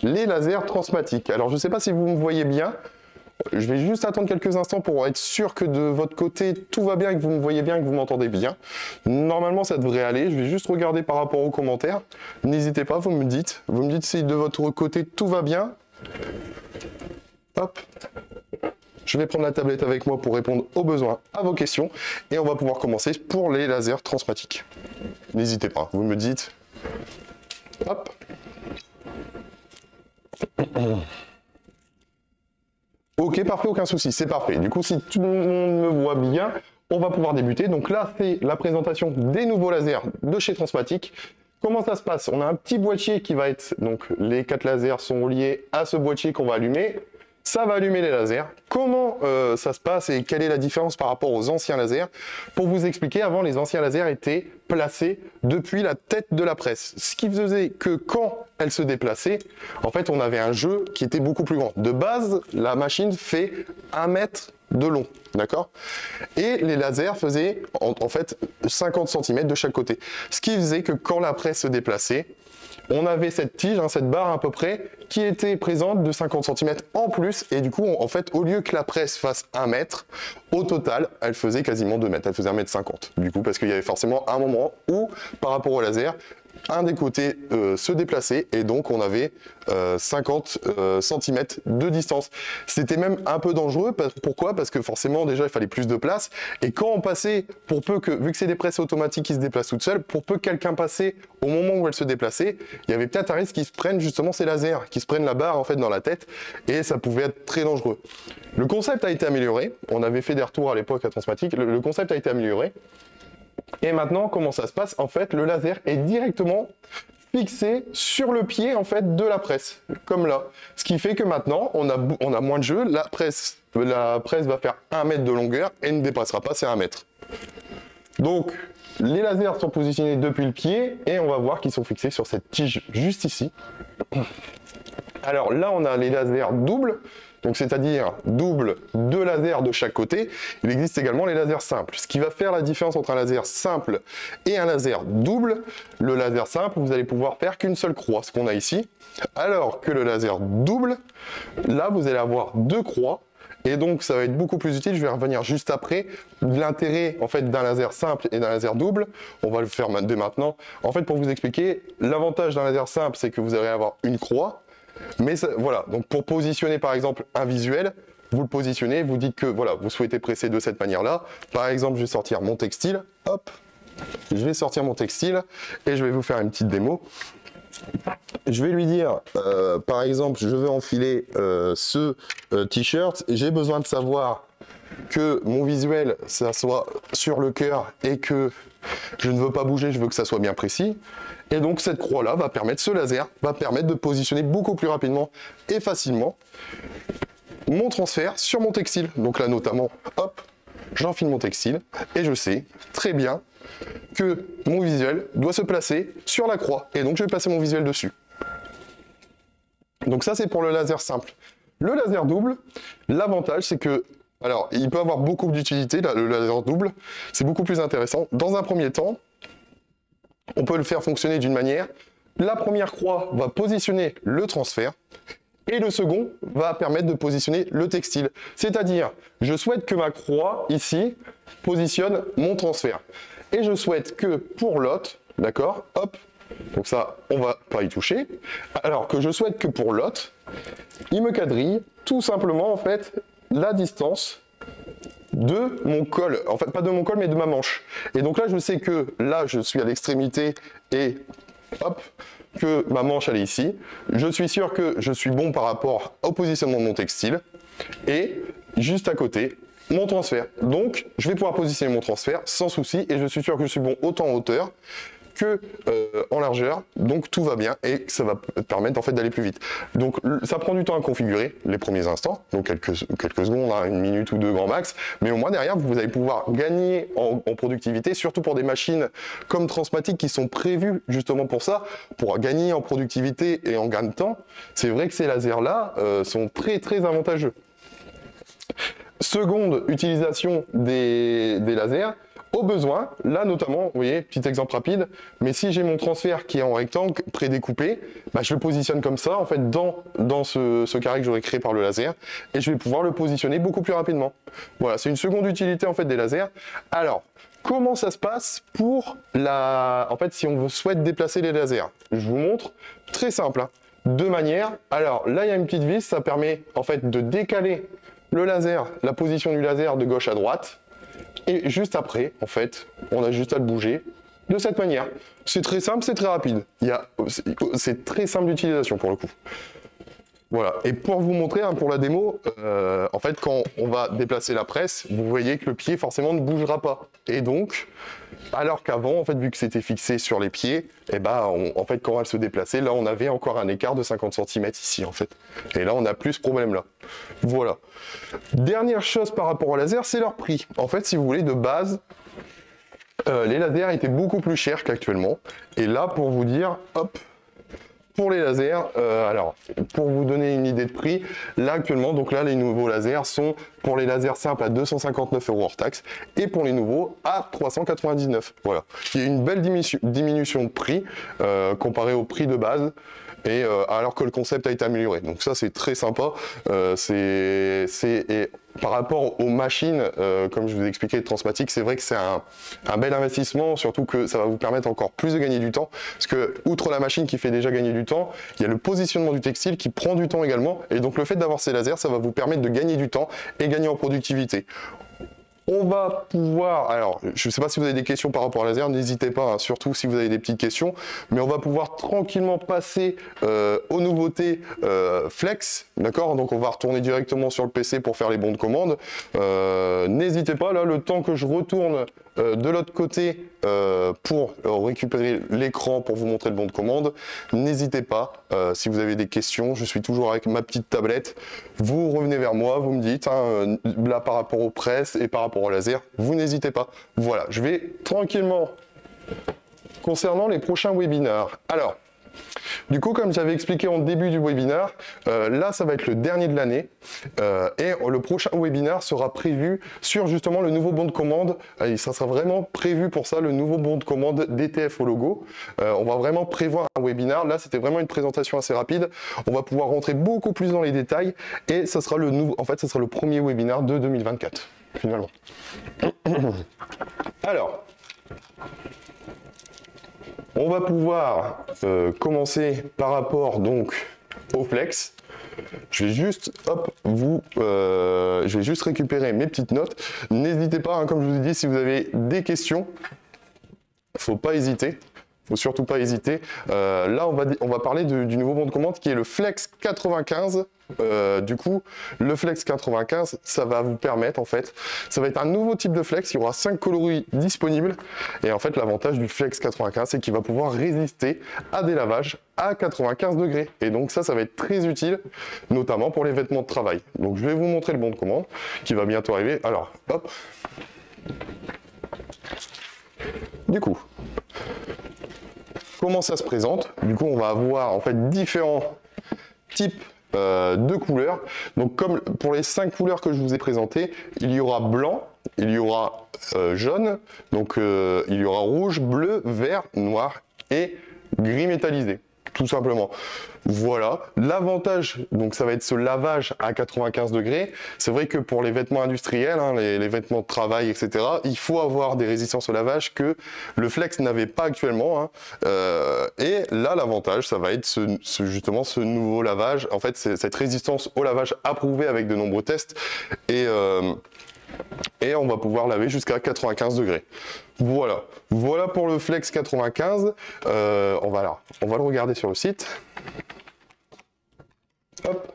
les lasers transmatiques. Alors, je ne sais pas si vous me voyez bien. Je vais juste attendre quelques instants pour être sûr que de votre côté, tout va bien, que vous me voyez bien, que vous m'entendez bien. Normalement, ça devrait aller. Je vais juste regarder par rapport aux commentaires. N'hésitez pas, vous me dites si de votre côté, tout va bien. Hop. Je vais prendre la tablette avec moi pour répondre aux besoins, à vos questions. Et on va pouvoir commencer pour les lasers transmatiques. N'hésitez pas, vous me dites. Hop. Ok, parfait, aucun souci, c'est parfait. Du coup, si tout le monde me voit bien, on va pouvoir débuter. Donc là, c'est la présentation des nouveaux lasers de chez Transmatic. Comment ça se passe? On a un petit boîtier qui va être... Donc, les 4 lasers sont liés à ce boîtier qu'on va allumer. Ça va allumer les lasers. Comment ça se passe et quelle est la différence par rapport aux anciens lasers? Pour vous expliquer, avant, les anciens lasers étaient placés depuis la tête de la presse. Ce qui faisait que quand elle se déplaçait, en fait, on avait un jeu qui était beaucoup plus grand. De base, la machine fait 1 mètre de long, d'accord? Et les lasers faisaient en fait 50 cm de chaque côté. Ce qui faisait que quand la presse se déplaçait, on avait cette tige, hein, cette barre à peu près, qui était présente de 50 cm en plus. Et du coup, en fait, au lieu que la presse fasse 1 mètre, au total, elle faisait quasiment 2 mètres. Elle faisait 1,50 m. Du coup, parce qu'il y avait forcément un moment où, par rapport au laser, un des côtés se déplaçait et donc on avait 50 cm de distance. C'était même un peu dangereux. Pourquoi? Parce que forcément déjà il fallait plus de place et quand on passait, pour peu que, vu que c'est des presses automatiques qui se déplacent toutes seules, pour peu que quelqu'un passait au moment où elle se déplaçait, il y avait peut-être un risque qu'ils se prennent justement ces lasers, qu'ils se prennent la barre en fait dans la tête et ça pouvait être très dangereux. Le concept a été amélioré, on avait fait des retours à l'époque à Transmatic, le concept a été amélioré. Et maintenant, comment ça se passe? En fait, le laser est directement fixé sur le pied en fait de la presse, comme là. Ce qui fait que maintenant, on a moins de jeu. La presse va faire 1 mètre de longueur et ne dépassera pas ces 1 mètre. Donc, les lasers sont positionnés depuis le pied et on va voir qu'ils sont fixés sur cette tige juste ici. Alors là, on a les lasers doubles. Donc c'est-à-dire double 2 lasers de chaque côté. Il existe également les lasers simples. Ce qui va faire la différence entre un laser simple et un laser double, le laser simple, vous allez pouvoir faire qu'une seule croix, ce qu'on a ici. Alors que le laser double, là vous allez avoir 2 croix. Et donc ça va être beaucoup plus utile, je vais revenir juste après. L'intérêt en fait d'un laser simple et d'un laser double, on va le faire dès maintenant. En fait pour vous expliquer, l'avantage d'un laser simple c'est que vous allez avoir une croix. Mais ça, voilà, donc pour positionner par exemple un visuel, vous le positionnez, vous dites que voilà, vous souhaitez presser de cette manière-là. Par exemple, je vais sortir mon textile, hop, je vais sortir mon textile et je vais vous faire une petite démo. Je vais lui dire, par exemple, je veux enfiler ce t-shirt et j'ai besoin de savoir que mon visuel, ça soit sur le cœur et que je ne veux pas bouger, je veux que ça soit bien précis. Et donc cette croix-là va permettre, ce laser va permettre de positionner beaucoup plus rapidement et facilement mon transfert sur mon textile. Donc là notamment, hop, j'enfile mon textile et je sais très bien que mon visuel doit se placer sur la croix. Et donc je vais placer mon visuel dessus. Donc ça c'est pour le laser simple. Le laser double, l'avantage c'est que, alors il peut avoir beaucoup d'utilité, le laser double, c'est beaucoup plus intéressant. Dans un premier temps, on peut le faire fonctionner d'une manière, la première croix va positionner le transfert, et le second va permettre de positionner le textile. C'est-à-dire, je souhaite que ma croix, ici, positionne mon transfert. Et je souhaite que pour l'autre, d'accord, hop, donc ça, on va pas y toucher. Alors que je souhaite que pour l'autre, il me quadrille tout simplement, en fait, la distance de mon col. En fait, pas de mon col, mais de ma manche. Et donc là, je sais que là, je suis à l'extrémité et hop, que ma manche elle est ici. Je suis sûr que je suis bon par rapport au positionnement de mon textile et juste à côté mon transfert. Donc je vais pouvoir positionner mon transfert sans souci et je suis sûr que je suis bon autant en hauteur que en largeur, donc tout va bien et ça va permettre en fait d'aller plus vite. Donc ça prend du temps à configurer les premiers instants, donc quelques secondes, hein, une minute ou deux grand max, mais au moins derrière vous allez pouvoir gagner en productivité, surtout pour des machines comme Transmatic qui sont prévues justement pour ça, pour gagner en productivité et en gain de temps. C'est vrai que ces lasers là sont très très avantageux. Seconde utilisation des lasers, au besoin, là notamment, vous voyez, petit exemple rapide, mais si j'ai mon transfert qui est en rectangle prédécoupé, bah, je le positionne comme ça, en fait, dans ce carré que j'aurais créé par le laser, et je vais pouvoir le positionner beaucoup plus rapidement. Voilà, c'est une seconde utilité, en fait, des lasers. Alors, comment ça se passe pour en fait, si on souhaite déplacer les lasers? Je vous montre, très simple, hein, deux manières. Alors, là, il y a une petite vis, ça permet, en fait, de décaler le laser, la position du laser de gauche à droite. Et juste après, en fait, on a juste à le bouger de cette manière. C'est très simple, c'est très rapide. C'est très simple d'utilisation pour le coup. Voilà. Et pour vous montrer, hein, pour la démo, en fait, quand on va déplacer la presse, vous voyez que le pied forcément ne bougera pas. Et donc, alors qu'avant, en fait, vu que c'était fixé sur les pieds, et ben, en fait, quand elle se déplaçait, là, on avait encore un écart de 50 cm ici, en fait. Et là, on n'a plus ce problème-là. Voilà. Dernière chose par rapport au laser, c'est leur prix. En fait, si vous voulez, de base, les lasers étaient beaucoup plus chers qu'actuellement. Et là, pour vous dire, hop, pour les lasers, alors, pour vous donner une idée de prix, là actuellement, donc là, les nouveaux lasers sont pour les lasers simples à 259 € hors taxe et pour les nouveaux à 399. Voilà. Il y a une belle diminution de prix comparé au prix de base. Et alors que le concept a été amélioré. Donc ça c'est très sympa. Et par rapport aux machines, comme je vous ai expliqué de Transmatic, c'est vrai que c'est un bel investissement, surtout que ça va vous permettre encore plus de gagner du temps. Parce que outre la machine qui fait déjà gagner du temps, il y a le positionnement du textile qui prend du temps également. Et donc le fait d'avoir ces lasers, ça va vous permettre de gagner du temps et gagner en productivité. On va pouvoir, alors je ne sais pas si vous avez des questions par rapport à laser, n'hésitez pas, hein, surtout si vous avez des petites questions, mais on va pouvoir tranquillement passer aux nouveautés Flex, d'accord? Donc on va retourner directement sur le PC pour faire les bons de commande. N'hésitez pas, là, le temps que je retourne de l'autre côté pour récupérer l'écran pour vous montrer le bon de commande, n'hésitez pas, si vous avez des questions, je suis toujours avec ma petite tablette, vous revenez vers moi, vous me dites, hein, là par rapport aux presses et par rapport au laser, vous n'hésitez pas. Voilà, je vais tranquillement concernant les prochains webinaires. Alors, du coup, comme j'avais expliqué en début du webinaire, là, ça va être le dernier de l'année. Et le prochain webinaire sera prévu sur justement le nouveau bon de commande. Et ça sera vraiment prévu pour ça, le nouveau bon de commande DTF au logo. On va vraiment prévoir un webinaire. Là, c'était vraiment une présentation assez rapide. On va pouvoir rentrer beaucoup plus dans les détails. Et ça sera le nouveau, en fait, ça sera le premier webinaire de 2024, finalement. Alors, on va pouvoir commencer par rapport donc au flex. Je vais juste, hop, je vais juste récupérer mes petites notes. N'hésitez pas, hein, comme je vous ai dit, si vous avez des questions, faut pas hésiter. faut surtout pas hésiter. Là, on va parler du nouveau bon de commande qui est le Flex 95. Du coup, le Flex 95, ça va vous permettre, en fait, ça va être un nouveau type de flex, il y aura 5 coloris disponibles, et en fait, l'avantage du Flex 95, c'est qu'il va pouvoir résister à des lavages à 95 degrés, et donc ça va être très utile, notamment pour les vêtements de travail. Donc, je vais vous montrer le bon de commande, qui va bientôt arriver. Alors, hop. Du coup, comment ça se présente? Du coup, on va avoir, en fait, différents types de couleurs. Donc comme pour les 5 couleurs que je vous ai présentées, il y aura blanc, il y aura jaune, donc il y aura rouge, bleu, vert, noir et gris métallisé, tout simplement. Voilà, l'avantage, donc ça va être ce lavage à 95 degrés. C'est vrai que pour les vêtements industriels, hein, les vêtements de travail, etc., il faut avoir des résistances au lavage que le Flex n'avait pas actuellement. Hein. Et là, l'avantage, ça va être justement ce nouveau lavage. En fait, c'est cette résistance au lavage approuvée avec de nombreux tests. Et on va pouvoir laver jusqu'à 95 degrés. Voilà, voilà pour le Flex 95. On va le regarder sur le site. Hop.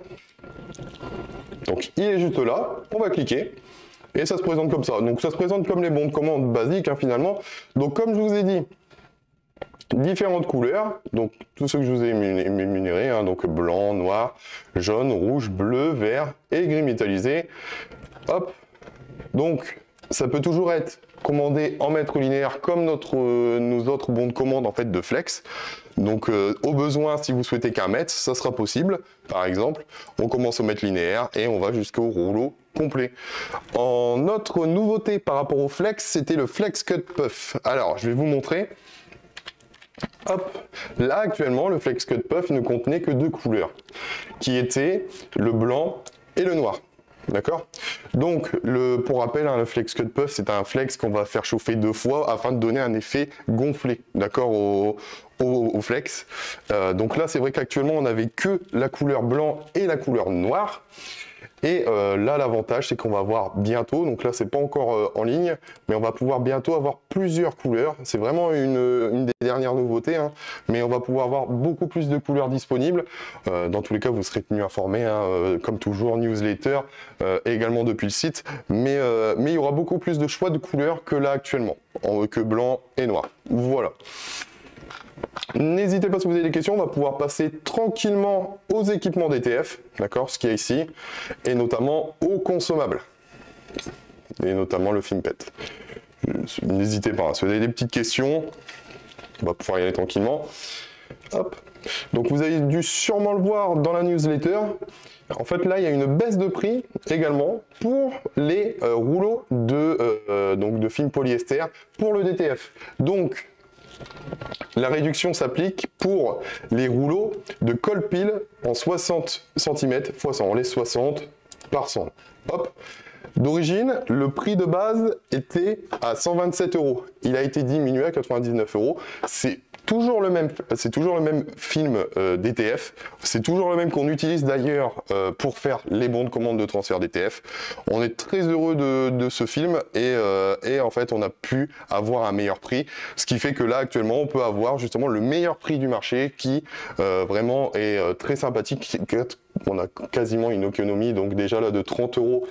Donc il est juste là, on va cliquer et ça se présente comme ça. Donc ça se présente comme les bons de commande basiques hein, finalement. Donc comme je vous ai dit, différentes couleurs, donc tous ceux que je vous ai énumérés, hein, donc blanc, noir, jaune, rouge, bleu, vert et gris métallisé. Hop. Donc ça peut toujours être commandé en mètres linéaires comme nos autres bons de commande en fait de Flex. Donc au besoin, si vous souhaitez qu'un mètre, ça sera possible. Par exemple, on commence au mètre linéaire et on va jusqu'au rouleau complet. En autre nouveauté par rapport au Flex, c'était le Flex Cut Puff. Alors, je vais vous montrer. Hop, là actuellement, le Flex Cut Puff ne contenait que 2 couleurs, qui étaient le blanc et le noir. D'accord. Donc, pour rappel, hein, le Flex Cut Puff, c'est un flex qu'on va faire chauffer 2 fois afin de donner un effet gonflé, d'accord, au flex. Donc là, c'est vrai qu'actuellement, on n'avait que la couleur blanc et la couleur noire. Et là, l'avantage, c'est qu'on va avoir bientôt, donc là, c'est pas encore en ligne, mais on va pouvoir bientôt avoir plusieurs couleurs. C'est vraiment une des dernières nouveautés, hein, mais on va pouvoir avoir beaucoup plus de couleurs disponibles. Dans tous les cas, vous serez tenu informé, hein, comme toujours, newsletter, également depuis le site, mais il y aura beaucoup plus de choix de couleurs que là actuellement, que blanc et noir. Voilà. N'hésitez pas si vous avez des questions, on va pouvoir passer tranquillement aux équipements DTF, d'accord, ce qu'il y a ici, et notamment aux consommables, et notamment le Fimpet. N'hésitez pas, si vous avez des petites questions, on va pouvoir y aller tranquillement. Hop. Donc vous avez dû sûrement le voir dans la newsletter. En fait, là, il y a une baisse de prix également pour les rouleaux de film polyester pour le DTF. Donc, la réduction s'applique pour les rouleaux de colle-pile en 60 cm x 100. On laisse 60 par 100. Hop. D'origine, le prix de base était à 127 €. Il a été diminué à 99 €. C'est toujours le même film DTF. C'est toujours le même qu'on utilise d'ailleurs pour faire les bons de commande de transfert DTF. On est très heureux de ce film et en fait on a pu avoir un meilleur prix. Ce qui fait que là actuellement on peut avoir justement le meilleur prix du marché qui vraiment est très sympathique. On a quasiment une économie donc déjà là de 30 €.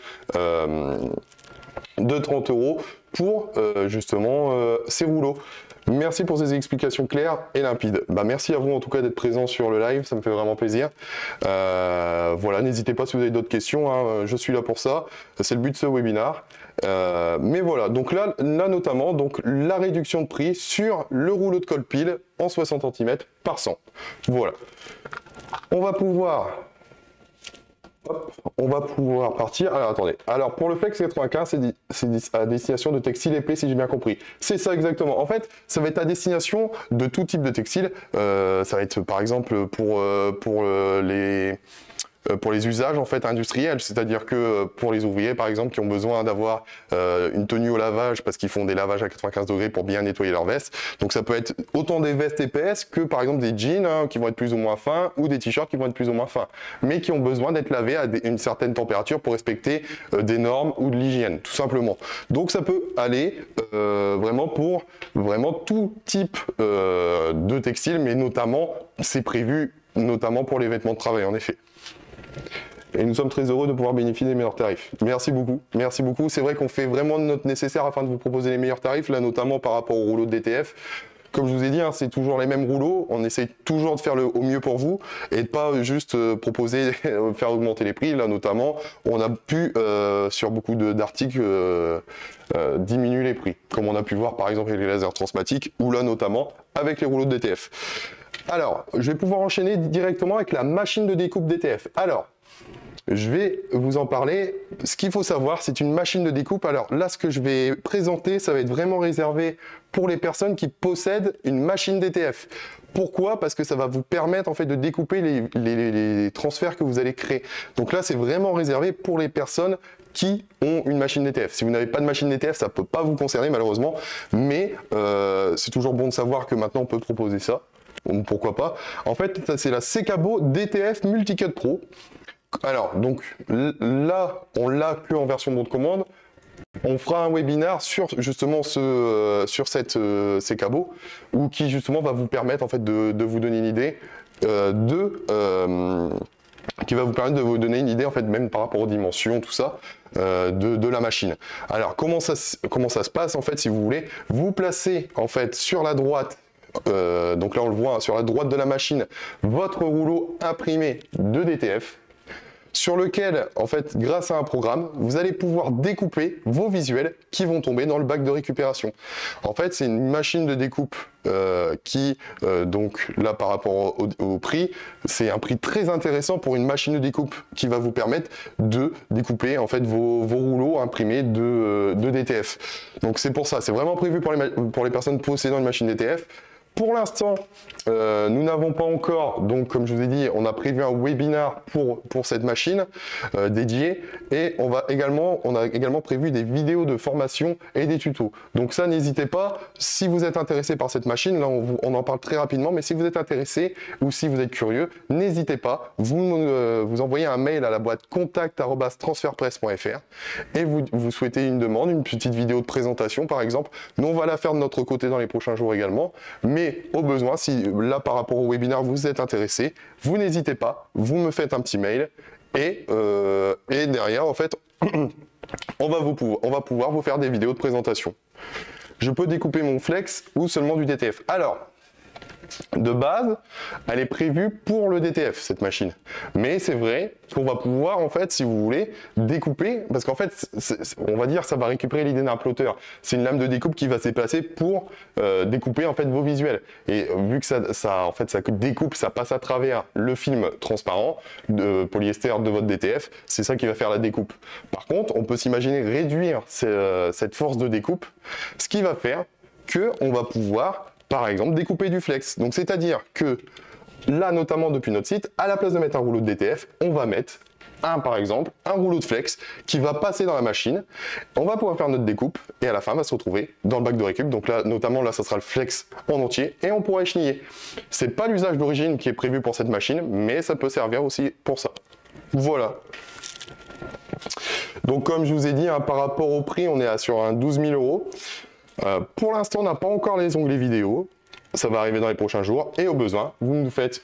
De 30 € pour justement ces rouleaux. Merci pour ces explications claires et limpides. Bah, merci à vous en tout cas d'être présent sur le live, ça me fait vraiment plaisir. Voilà, n'hésitez pas si vous avez d'autres questions, hein, je suis là pour ça, c'est le but de ce webinaire. Mais voilà, donc là notamment, donc, la réduction de prix sur le rouleau de colle-pile en 60 cm par 100. Voilà. On va pouvoir... Hop, on va pouvoir partir. Alors attendez. Alors pour le Flex 95, c'est à destination de textile épais, si j'ai bien compris. C'est ça exactement. En fait, ça va être à destination de tout type de textile. Ça va être par exemple pour les pour les usages en fait industriels, c'est-à-dire que pour les ouvriers par exemple qui ont besoin d'avoir une tenue au lavage parce qu'ils font des lavages à 95 degrés pour bien nettoyer leur veste. Donc ça peut être autant des vestes épaisses que par exemple des jeans qui vont être plus ou moins fins ou des t-shirts qui vont être plus ou moins fins, mais qui ont besoin d'être lavés à une certaine température pour respecter des normes ou de l'hygiène, tout simplement. Donc ça peut aller vraiment pour vraiment tout type de textile, mais notamment c'est prévu notamment pour les vêtements de travail en effet. Et nous sommes très heureux de pouvoir bénéficier des meilleurs tarifs. Merci beaucoup, merci beaucoup. C'est vrai qu'on fait vraiment notre nécessaire afin de vous proposer les meilleurs tarifs, là notamment par rapport aux rouleaux de DTF. Comme je vous ai dit, c'est toujours les mêmes rouleaux. On essaye toujours de faire au mieux pour vous et de pas juste proposer, faire augmenter les prix. Là notamment, on a pu, sur beaucoup d'articles, diminuer les prix. Comme on a pu voir par exemple avec les lasers transmatiques ou là notamment avec les rouleaux de DTF. Alors, je vais pouvoir enchaîner directement avec la machine de découpe DTF. Alors, je vais vous en parler. Ce qu'il faut savoir, c'est une machine de découpe. Alors là, ce que je vais présenter, ça va être vraiment réservé pour les personnes qui possèdent une machine DTF. Pourquoi? Parce que ça va vous permettre en fait de découper les transferts que vous allez créer. Donc là, c'est vraiment réservé pour les personnes qui ont une machine DTF. Si vous n'avez pas de machine DTF, ça ne peut pas vous concerner malheureusement, mais c'est toujours bon de savoir que maintenant on peut proposer ça. Pourquoi pas? En fait, c'est la Secabo DTF Multicut Pro. Alors, donc là, on l'a que en version bon de commande. On fera un webinaire sur justement sur cette Secabo, ou qui justement va vous permettre en fait de vous donner une idée qui va vous permettre de vous donner une idée en fait même par rapport aux dimensions, tout ça. De la machine. Alors comment ça se passe en fait? Si vous voulez, vous placez en fait sur la droite. Donc là on le voit sur la droite de la machine, votre rouleau imprimé de DTF sur lequel en fait grâce à un programme vous allez pouvoir découper vos visuels qui vont tomber dans le bac de récupération. En fait c'est une machine de découpe qui donc là par rapport au prix, c'est un prix très intéressant pour une machine de découpe qui va vous permettre de découper en fait vos rouleaux imprimés de DTF. Donc c'est pour ça, c'est vraiment prévu pour les personnes possédant une machine DTF. Pour l'instant, nous n'avons pas encore, donc comme je vous ai dit, on a prévu un webinaire pour cette machine dédiée, et on a également prévu des vidéos de formation et des tutos. Donc ça, n'hésitez pas, si vous êtes intéressé par cette machine, là on en parle très rapidement, mais si vous êtes intéressé ou si vous êtes curieux, n'hésitez pas, vous envoyez un mail à la boîte contact@transferpresse.fr et vous souhaitez une demande, une petite vidéo de présentation par exemple. Nous on va la faire de notre côté dans les prochains jours également, mais au besoin, si là par rapport au webinaire vous êtes intéressé, vous n'hésitez pas, vous me faites un petit mail et derrière en fait on va pouvoir vous faire des vidéos de présentation. Je peux découper mon flex ou seulement du DTF. Alors de base, elle est prévue pour le DTF, cette machine. Mais c'est vrai qu'on va pouvoir, en fait, si vous voulez, découper, parce qu'en fait, on va dire, ça va récupérer l'idée d'un plotter. C'est une lame de découpe qui va se déplacer pour découper, en fait, vos visuels. Et vu que ça découpe, ça passe à travers le film transparent de polyester de votre DTF, c'est ça qui va faire la découpe. Par contre, on peut s'imaginer réduire cette force de découpe, ce qui va faire qu'on va pouvoir par exemple découper du flex. Donc c'est-à-dire que là notamment depuis notre site, à la place de mettre un rouleau de DTF, on va mettre par exemple un rouleau de flex qui va passer dans la machine. On va pouvoir faire notre découpe et à la fin on va se retrouver dans le bac de récup. Donc là notamment là ça sera le flex en entier et on pourra écheniller. C'est pas l'usage d'origine qui est prévu pour cette machine, mais ça peut servir aussi pour ça. Voilà. Donc comme je vous ai dit, par rapport au prix, on est sur un 12 000 €. Pour l'instant, on n'a pas encore les onglets vidéo. Ça va arriver dans les prochains jours. Et au besoin, vous nous faites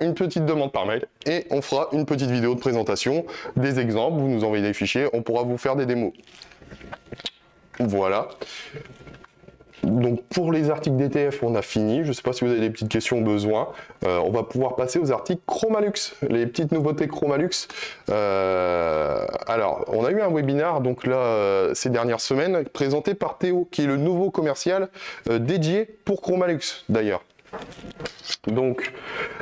une petite demande par mail et on fera une petite vidéo de présentation, des exemples. Vous nous envoyez des fichiers, on pourra vous faire des démos. Voilà. Donc pour les articles DTF, on a fini. Je ne sais pas si vous avez des petites questions au besoin. On va pouvoir passer aux articles Chromalux, les petites nouveautés Chromalux. Alors, on a eu un webinaire donc là ces dernières semaines présenté par Théo, qui est le nouveau commercial dédié pour Chromalux d'ailleurs. Donc,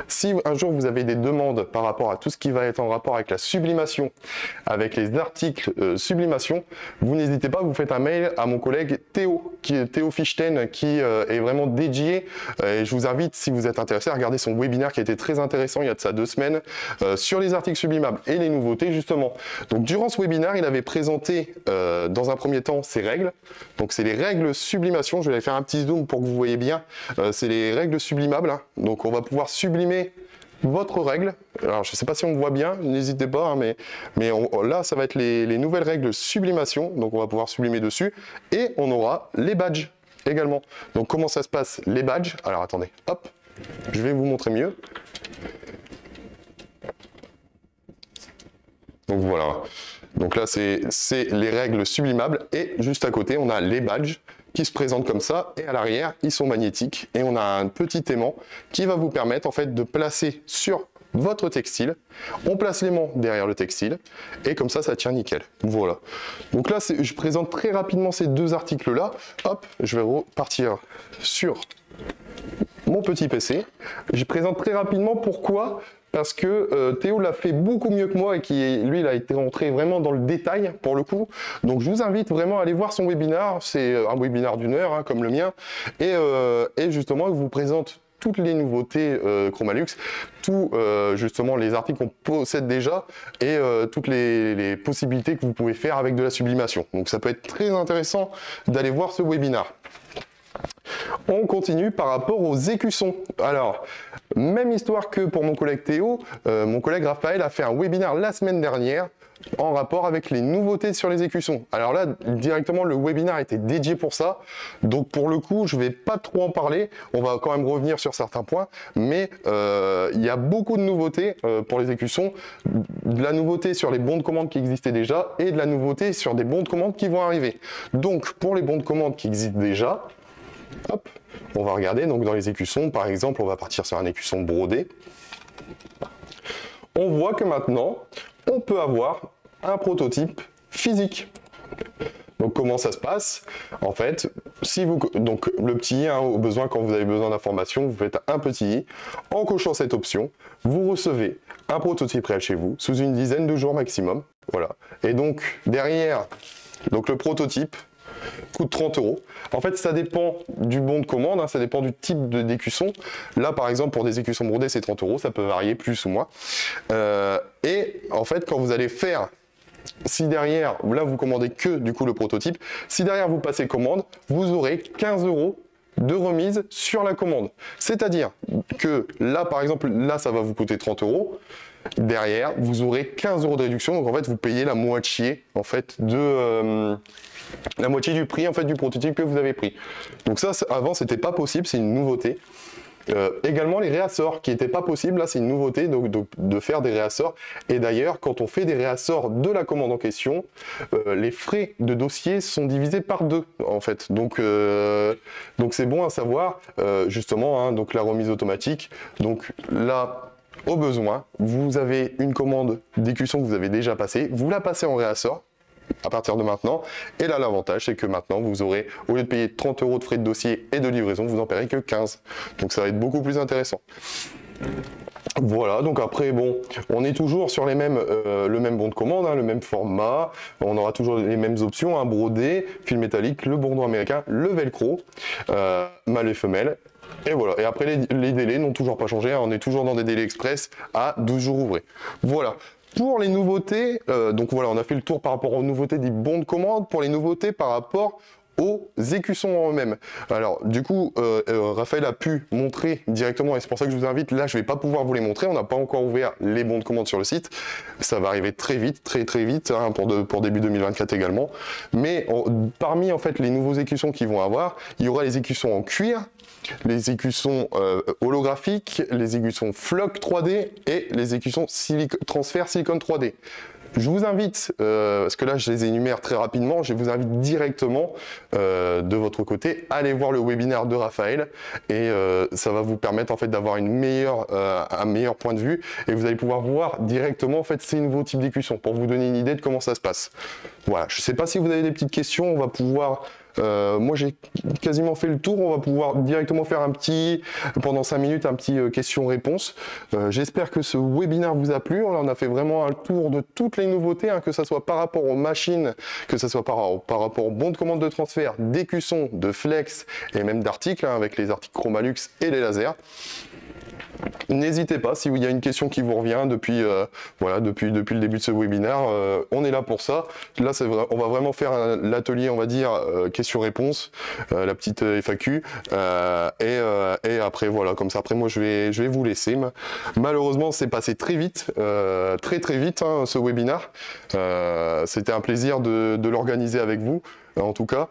si un jour vous avez des demandes par rapport à tout ce qui va être en rapport avec la sublimation, avec les articles sublimation, vous n'hésitez pas, vous faites un mail à mon collègue Théo, Théo Fichten, qui est vraiment dédié. Et je vous invite, si vous êtes intéressé, à regarder son webinaire qui a été très intéressant il y a de ça 2 semaines, sur les articles sublimables et les nouveautés justement. Donc, durant ce webinaire, il avait présenté dans un premier temps ses règles. Donc, c'est les règles sublimation. Je vais aller faire un petit zoom pour que vous voyez bien. C'est les règles sublimables, hein. Donc on va pouvoir sublimer votre règle. Alors je ne sais pas si on voit bien, n'hésitez pas, hein, mais là ça va être les nouvelles règles sublimation, donc on va pouvoir sublimer dessus, et on aura les badges également. Donc comment ça se passe les badges? Alors attendez, hop, je vais vous montrer mieux. Donc voilà, donc là c'est les règles sublimables, et juste à côté on a les badges qui se présentent comme ça, et à l'arrière ils sont magnétiques, et on a un petit aimant qui va vous permettre en fait de placer sur votre textile. On place l'aimant derrière le textile, et comme ça tient nickel. Voilà, donc là je présente très rapidement ces 2 articles là. Hop, je vais repartir sur mon petit PC. Je présente très rapidement pourquoi. Parce que Théo l'a fait beaucoup mieux que moi, et lui il a été rentré vraiment dans le détail pour le coup. Donc je vous invite vraiment à aller voir son webinaire. C'est un webinaire d'1 heure, hein, comme le mien, et justement il vous présente toutes les nouveautés Chromalux, tous justement les articles qu'on possède déjà, et toutes les possibilités que vous pouvez faire avec de la sublimation. Donc ça peut être très intéressant d'aller voir ce webinaire. On continue par rapport aux écussons. Alors, même histoire que pour mon collègue Théo, mon collègue Raphaël a fait un webinaire la semaine dernière en rapport avec les nouveautés sur les écussons. Alors là, directement, le webinaire était dédié pour ça. Donc pour le coup, je ne vais pas trop en parler. On va quand même revenir sur certains points. Mais il y a beaucoup de nouveautés pour les écussons. De la nouveauté sur les bons de commande qui existaient déjà, et de la nouveauté sur des bons de commande qui vont arriver. Donc pour les bons de commande qui existent déjà, hop, on va regarder. Donc dans les écussons, par exemple, on va partir sur un écusson brodé. On voit que maintenant, on peut avoir un prototype physique. Donc comment ça se passe? En fait, donc le petit i, hein, au besoin, quand vous avez besoin d'informations, vous faites un petit i. En cochant cette option, vous recevez un prototype réel chez vous sous une dizaine de jours maximum. Voilà. Et donc derrière, donc le prototype coûte 30 €. En fait, ça dépend du bon de commande, hein, ça dépend du type d'écusson. Là, par exemple, pour des écussons brodés, c'est 30 €, ça peut varier plus ou moins. Et en fait, quand vous allez faire, si derrière, là, vous commandez que du coup le prototype, si derrière vous passez commande, vous aurez 15 € de remise sur la commande. C'est-à-dire que là, par exemple, là, ça va vous coûter 30 €. Derrière, vous aurez 15 € de réduction. Donc en fait, vous payez la moitié en fait la moitié du prix en fait du prototype que vous avez pris. Donc ça, avant, c'était pas possible, c'est une nouveauté. Également les réassorts qui n'étaient pas possibles, là c'est une nouveauté de faire des réassorts. Et d'ailleurs, quand on fait des réassorts de la commande en question, les frais de dossier sont divisés par 2 en fait. Donc c'est bon à savoir, justement, hein, donc la remise automatique. Donc là, au besoin, vous avez une commande d'écusson que vous avez déjà passée, vous la passez en réassort à partir de maintenant, et là l'avantage c'est que maintenant vous aurez, au lieu de payer 30 € de frais de dossier et de livraison, vous en paierez que 15. Donc ça va être beaucoup plus intéressant. Voilà, donc après, bon, on est toujours sur le même bon de commande, hein, le même format, on aura toujours les mêmes options, un brodé, fil métallique, le bourdon américain, le velcro, mâle et femelle. Et voilà, et après les délais n'ont toujours pas changé, hein, on est toujours dans des délais express à 12 jours ouvrés. Voilà. Pour les nouveautés, donc voilà, on a fait le tour par rapport aux nouveautés des bons de commande. Pour les nouveautés par rapport aux écussons en eux-mêmes. Alors du coup, Raphaël a pu montrer directement, et c'est pour ça que je vous invite, là je vais pas pouvoir vous les montrer, on n'a pas encore ouvert les bons de commande sur le site, ça va arriver très vite, très vite, hein, pour début 2024 également. Mais parmi en fait les nouveaux écussons qu'ils vont avoir, il y aura les écussons en cuir, les écussons holographiques, les écussons floc 3D et les écussons transfert silicone 3D. Je vous invite, parce que là je les énumère très rapidement, je vous invite directement de votre côté à aller voir le webinaire de Raphaël, et ça va vous permettre en fait d'avoir un meilleur point de vue, et vous allez pouvoir voir directement en fait ces nouveaux types d'écussons pour vous donner une idée de comment ça se passe. Voilà, je ne sais pas si vous avez des petites questions, on va pouvoir... moi j'ai quasiment fait le tour, on va pouvoir directement faire pendant 5 minutes, un petit question-réponse. J'espère que ce webinaire vous a plu, on a fait vraiment un tour de toutes les nouveautés, hein, que ce soit par rapport aux machines, que ce soit par rapport aux bons de commande de transfert, d'écusson, de flex et même d'articles, hein, avec les articles Chromalux et les lasers. N'hésitez pas, si il y a une question qui vous revient depuis le début de ce webinaire, on est là pour ça. Là, on va vraiment faire l'atelier, on va dire, question-réponse, la petite FAQ, et après, voilà, comme ça, après, moi, je vais vous laisser. Malheureusement, c'est passé très vite, très vite, hein, ce webinaire. C'était un plaisir de l'organiser avec vous, en tout cas.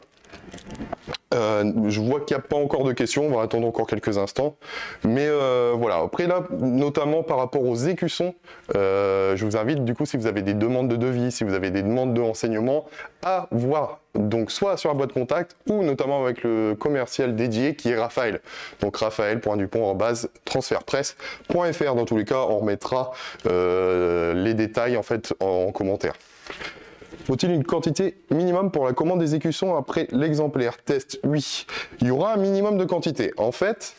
Je vois qu'il n'y a pas encore de questions, on va attendre encore quelques instants. Mais voilà, après là, notamment par rapport aux écussons, je vous invite du coup, si vous avez des demandes de devis, si vous avez des demandes de renseignements, à voir donc soit sur la boîte contact ou notamment avec le commercial dédié qui est Raphaël. Donc raphaël.dupont@transfertpresse.fr. Dans tous les cas, on remettra les détails en fait en commentaire. Faut-il une quantité minimum pour la commande des écussons après l'exemplaire test? Oui, il y aura un minimum de quantité. En fait,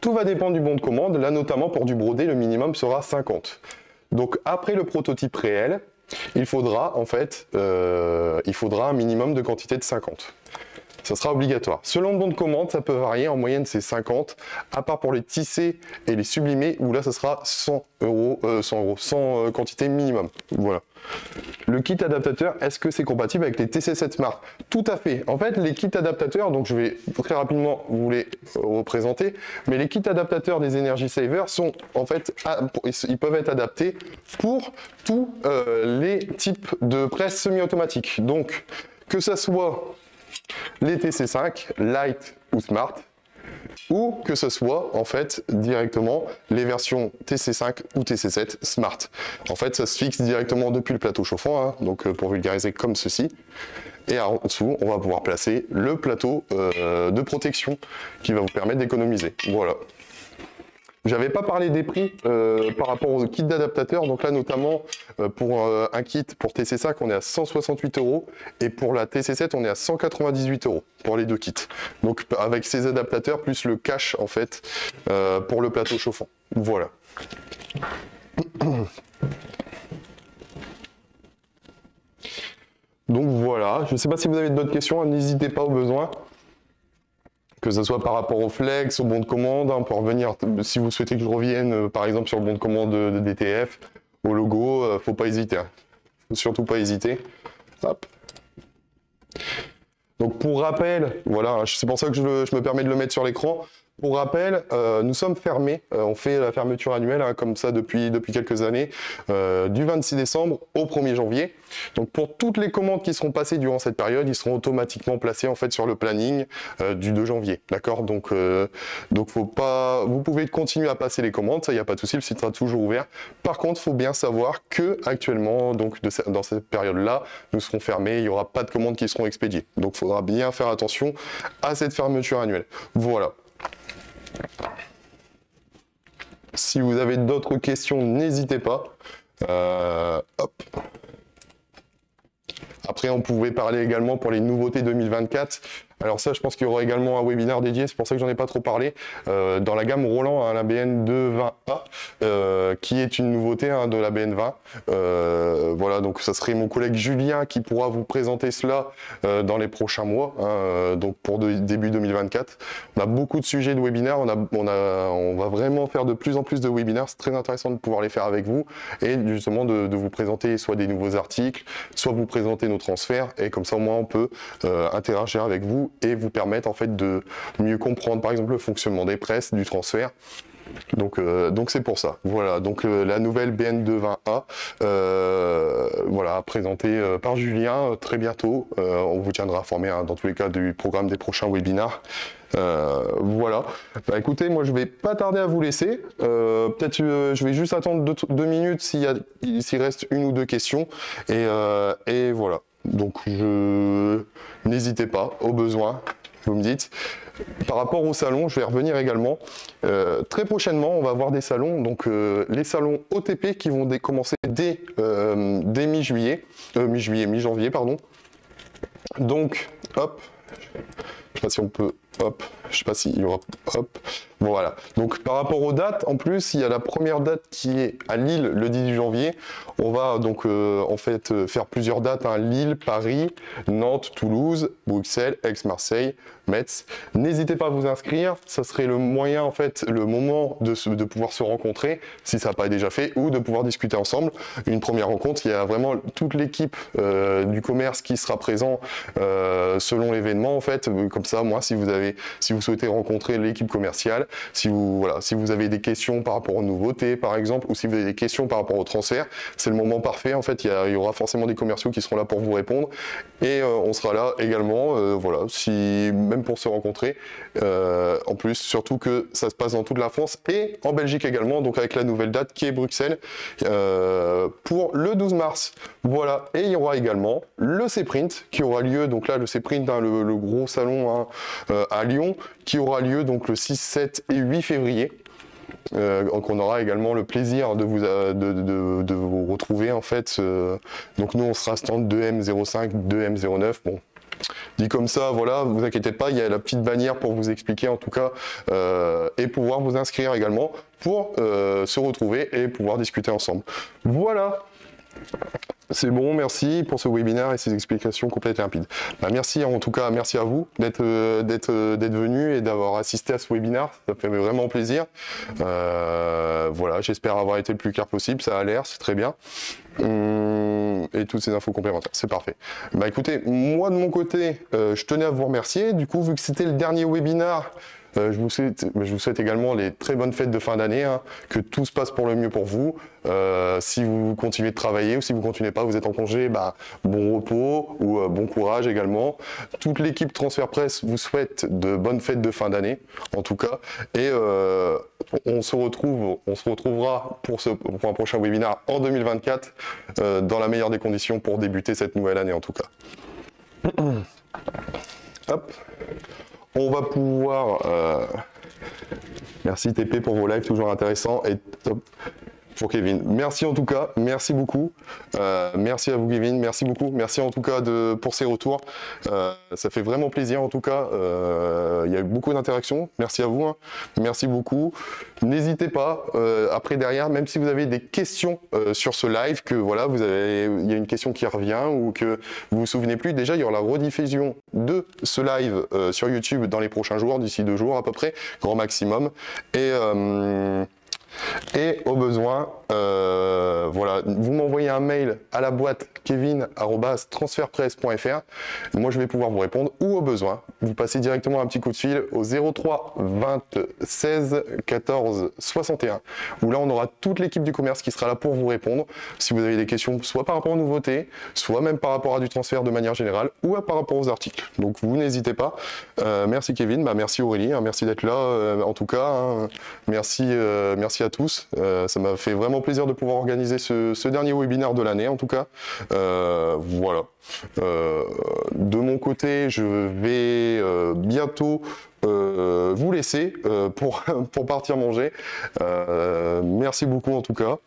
tout va dépendre du bon de commande. Là, notamment pour du brodé, le minimum sera 50. Donc après le prototype réel, il faudra un minimum de quantité de 50. Ça sera obligatoire. Selon le bon de commande, ça peut varier. En moyenne, c'est 50, à part pour les tissés et les sublimés, où là, ça sera 100 quantité minimum. Voilà. Le kit adaptateur, est-ce que c'est compatible avec les TC7 Smart? Tout à fait. En fait, les kits adaptateurs, donc je vais très rapidement vous les représenter, mais les kits adaptateurs des Energy Saver sont, en fait, ils peuvent être adaptés pour tous les types de presse semi-automatique. Donc, que ça soit les TC5, Light ou Smart, ou que ce soit en fait directement les versions TC5 ou TC7 Smart. En fait, ça se fixe directement depuis le plateau chauffant, hein, donc pour vulgariser comme ceci. Et en dessous, on va pouvoir placer le plateau de protection qui va vous permettre d'économiser. Voilà. J'avais pas parlé des prix par rapport au kit d'adaptateur. Donc là, notamment, pour un kit pour TC5, on est à 168 € et pour la TC7, on est à 198 € pour les deux kits. Donc avec ces adaptateurs plus le cache en fait pour le plateau chauffant. Voilà. Donc voilà. Je ne sais pas si vous avez d'autres questions. Hein, n'hésitez pas au besoin. Que ce soit par rapport au flex, au bon de commande, hein, pour revenir, si vous souhaitez que je revienne par exemple sur le bon de commande de DTF, au logo, faut pas hésiter. Hein. Faut surtout pas hésiter. Hop. Donc pour rappel, voilà, c'est pour ça que je me permets de le mettre sur l'écran. Pour rappel, nous sommes fermés, on fait la fermeture annuelle hein, comme ça depuis quelques années, du 26 décembre au 1er janvier. Donc pour toutes les commandes qui seront passées durant cette période, ils seront automatiquement placés en fait sur le planning du 2 janvier. D'accord, donc faut pas, vous pouvez continuer à passer les commandes, ça il n'y a pas de souci, le site sera toujours ouvert. Par contre, il faut bien savoir que actuellement, donc dans cette période-là, nous serons fermés, il n'y aura pas de commandes qui seront expédiées. Donc il faudra bien faire attention à cette fermeture annuelle. Voilà. Si vous avez d'autres questions, n'hésitez pas. Hop. Après, on pouvait parler également pour les nouveautés 2024. Alors ça, je pense qu'il y aura également un webinaire dédié, c'est pour ça que j'en ai pas trop parlé. Dans la gamme Roland, hein, la BN220A, qui est une nouveauté hein, de la BN20. Voilà, donc ça serait mon collègue Julien qui pourra vous présenter cela dans les prochains mois, hein, donc pour début 2024. On a beaucoup de sujets de webinaires, on va vraiment faire de plus en plus de webinaires, c'est très intéressant de pouvoir les faire avec vous et justement de vous présenter soit des nouveaux articles, soit vous présenter nos transferts et comme ça au moins on peut interagir avec vous et vous permettre en fait de mieux comprendre par exemple le fonctionnement des presses, du transfert. Donc c'est pour ça. Voilà, donc la nouvelle BN220A, voilà, présentée par Julien très bientôt. On vous tiendra informé hein, dans tous les cas du programme des prochains webinaires. Voilà. Bah, écoutez, moi je vais pas tarder à vous laisser. Peut-être je vais juste attendre 2 minutes s'il reste une ou deux questions. Et voilà. Donc n'hésitez pas, au besoin. vous me dites. Par rapport au salon, je vais revenir également. Très prochainement, on va avoir des salons, donc les salons OTP qui vont commencer dès mi-janvier, pardon. Donc, hop, je sais pas si on peut, hop, je sais pas s'il y aura, hop, bon voilà. Donc par rapport aux dates, en plus, il y a la première date qui est à Lille le 18 janvier. On va donc en fait faire plusieurs dates, hein, Lille, Paris, Nantes, Toulouse, Bruxelles, Aix-Marseille, Metz. N'hésitez pas à vous inscrire, ça serait le moyen, en fait, le moment de pouvoir se rencontrer, si ça n'a pas déjà fait, ou de pouvoir discuter ensemble. Une première rencontre, il y a vraiment toute l'équipe du commerce qui sera présent selon l'événement, en fait. Comme ça, moi, si vous souhaitez rencontrer l'équipe commerciale, si vous avez des questions par rapport aux nouveautés, par exemple, ou si vous avez des questions par rapport au transfert, c'est le moment parfait. En fait, il y aura forcément des commerciaux qui seront là pour vous répondre, et on sera là également, voilà, même pour se rencontrer. En plus, surtout que ça se passe dans toute la France et en Belgique également, donc avec la nouvelle date qui est Bruxelles pour le 12 mars. Voilà, et il y aura également le C-Print qui aura lieu, donc là le C-Print, hein, le gros salon, hein, à Lyon, qui aura lieu donc le 6, 7 et 8 février. Donc on aura également le plaisir de vous retrouver, en fait. Donc nous on sera stand 2M05, 2M09, bon. Dit comme ça, voilà, vous inquiétez pas, il y a la petite bannière pour vous expliquer en tout cas, et pouvoir vous inscrire également pour se retrouver et pouvoir discuter ensemble. Voilà, c'est bon, merci pour ce webinaire et ces explications complètes et rapides. Bah, merci en tout cas, merci à vous d'être venu et d'avoir assisté à ce webinaire, ça fait vraiment plaisir. Voilà, j'espère avoir été le plus clair possible, ça a l'air, c'est très bien. Et toutes ces infos complémentaires, c'est parfait. Bah écoutez, moi de mon côté, je tenais à vous remercier. Du coup, vu que c'était le dernier webinaire, je vous souhaite également les très bonnes fêtes de fin d'année, hein, que tout se passe pour le mieux pour vous. Si vous continuez de travailler ou si vous ne continuez pas, vous êtes en congé, bah, bon repos ou bon courage également. Toute l'équipe Transfert Presse vous souhaite de bonnes fêtes de fin d'année, en tout cas. Et on se retrouvera pour un prochain webinaire en 2024, dans la meilleure des conditions pour débuter cette nouvelle année, en tout cas. Hop. On va pouvoir... Merci TP pour vos lives, toujours intéressants. Et top pour Kevin. Merci en tout cas, merci beaucoup. Merci à vous Kevin, merci beaucoup. Merci en tout cas pour ces retours. Ça fait vraiment plaisir en tout cas. Il y a eu beaucoup d'interactions. Merci à vous. Hein. Merci beaucoup. N'hésitez pas, après derrière, même si vous avez des questions sur ce live, que voilà, il y a une question qui revient ou que vous vous souvenez plus, déjà il y aura la rediffusion de ce live sur YouTube dans les prochains jours, d'ici 2 jours à peu près, grand maximum. Et au besoin, voilà, vous m'envoyez un mail à la boîte kevin@transferpresse.fr. Moi, je vais pouvoir vous répondre, ou au besoin, vous passez directement un petit coup de fil au 03 20 16 14 61, où là, on aura toute l'équipe du commerce qui sera là pour vous répondre. Si vous avez des questions, soit par rapport aux nouveautés, soit même par rapport à du transfert de manière générale, ou par rapport aux articles. Donc, vous n'hésitez pas. Merci Kevin, bah, merci Aurélie, hein, merci d'être là, en tout cas. Hein, merci à tous. Ça m'a fait vraiment plaisir de pouvoir organiser ce dernier webinaire de l'année, en tout cas. Voilà. De mon côté, je vais bientôt vous laisser pour partir manger. Merci beaucoup en tout cas.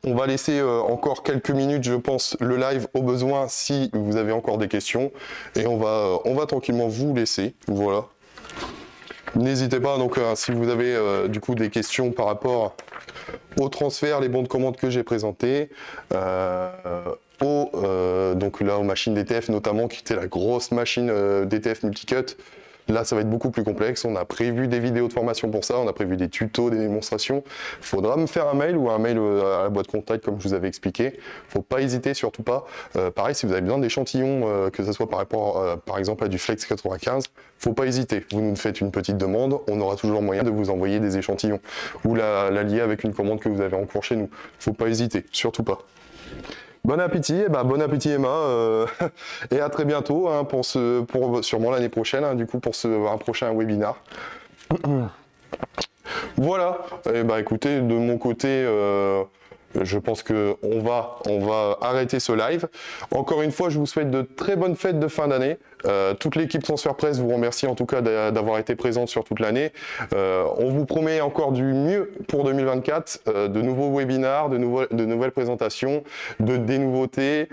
On va laisser encore quelques minutes, je pense, le live au besoin si vous avez encore des questions. Et on va tranquillement vous laisser. Voilà. N'hésitez pas, donc si vous avez du coup des questions par rapport au transfert, les bons de commande que j'ai présentés, donc là aux machines DTF notamment, qui était la grosse machine DTF Multicut. Là, ça va être beaucoup plus complexe. On a prévu des vidéos de formation pour ça, on a prévu des tutos, des démonstrations. Il faudra me faire un mail ou un mail à la boîte contact comme je vous avais expliqué. Faut pas hésiter, surtout pas. Pareil, si vous avez besoin d'échantillons, que ce soit par rapport, par exemple, à du Flex 95, faut pas hésiter. Vous nous faites une petite demande, on aura toujours moyen de vous envoyer des échantillons ou la lier avec une commande que vous avez en cours chez nous. Faut pas hésiter, surtout pas. Bon appétit, bon appétit Emma, et à très bientôt hein, sûrement l'année prochaine, hein, du coup pour un prochain webinaire. Voilà, et écoutez, de mon côté, je pense qu'on va arrêter ce live. Encore une fois, je vous souhaite de très bonnes fêtes de fin d'année. Toute l'équipe Transfert Presse vous remercie en tout cas d'avoir été présente sur toute l'année. On vous promet encore du mieux pour 2024, de nouveaux webinars, de nouvelles présentations, des nouveautés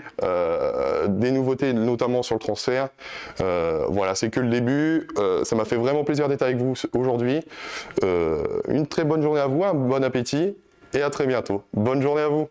notamment sur le transfert. Voilà, c'est que le début. Ça m'a fait vraiment plaisir d'être avec vous aujourd'hui. Une très bonne journée à vous, un bon appétit et à très bientôt. Bonne journée à vous.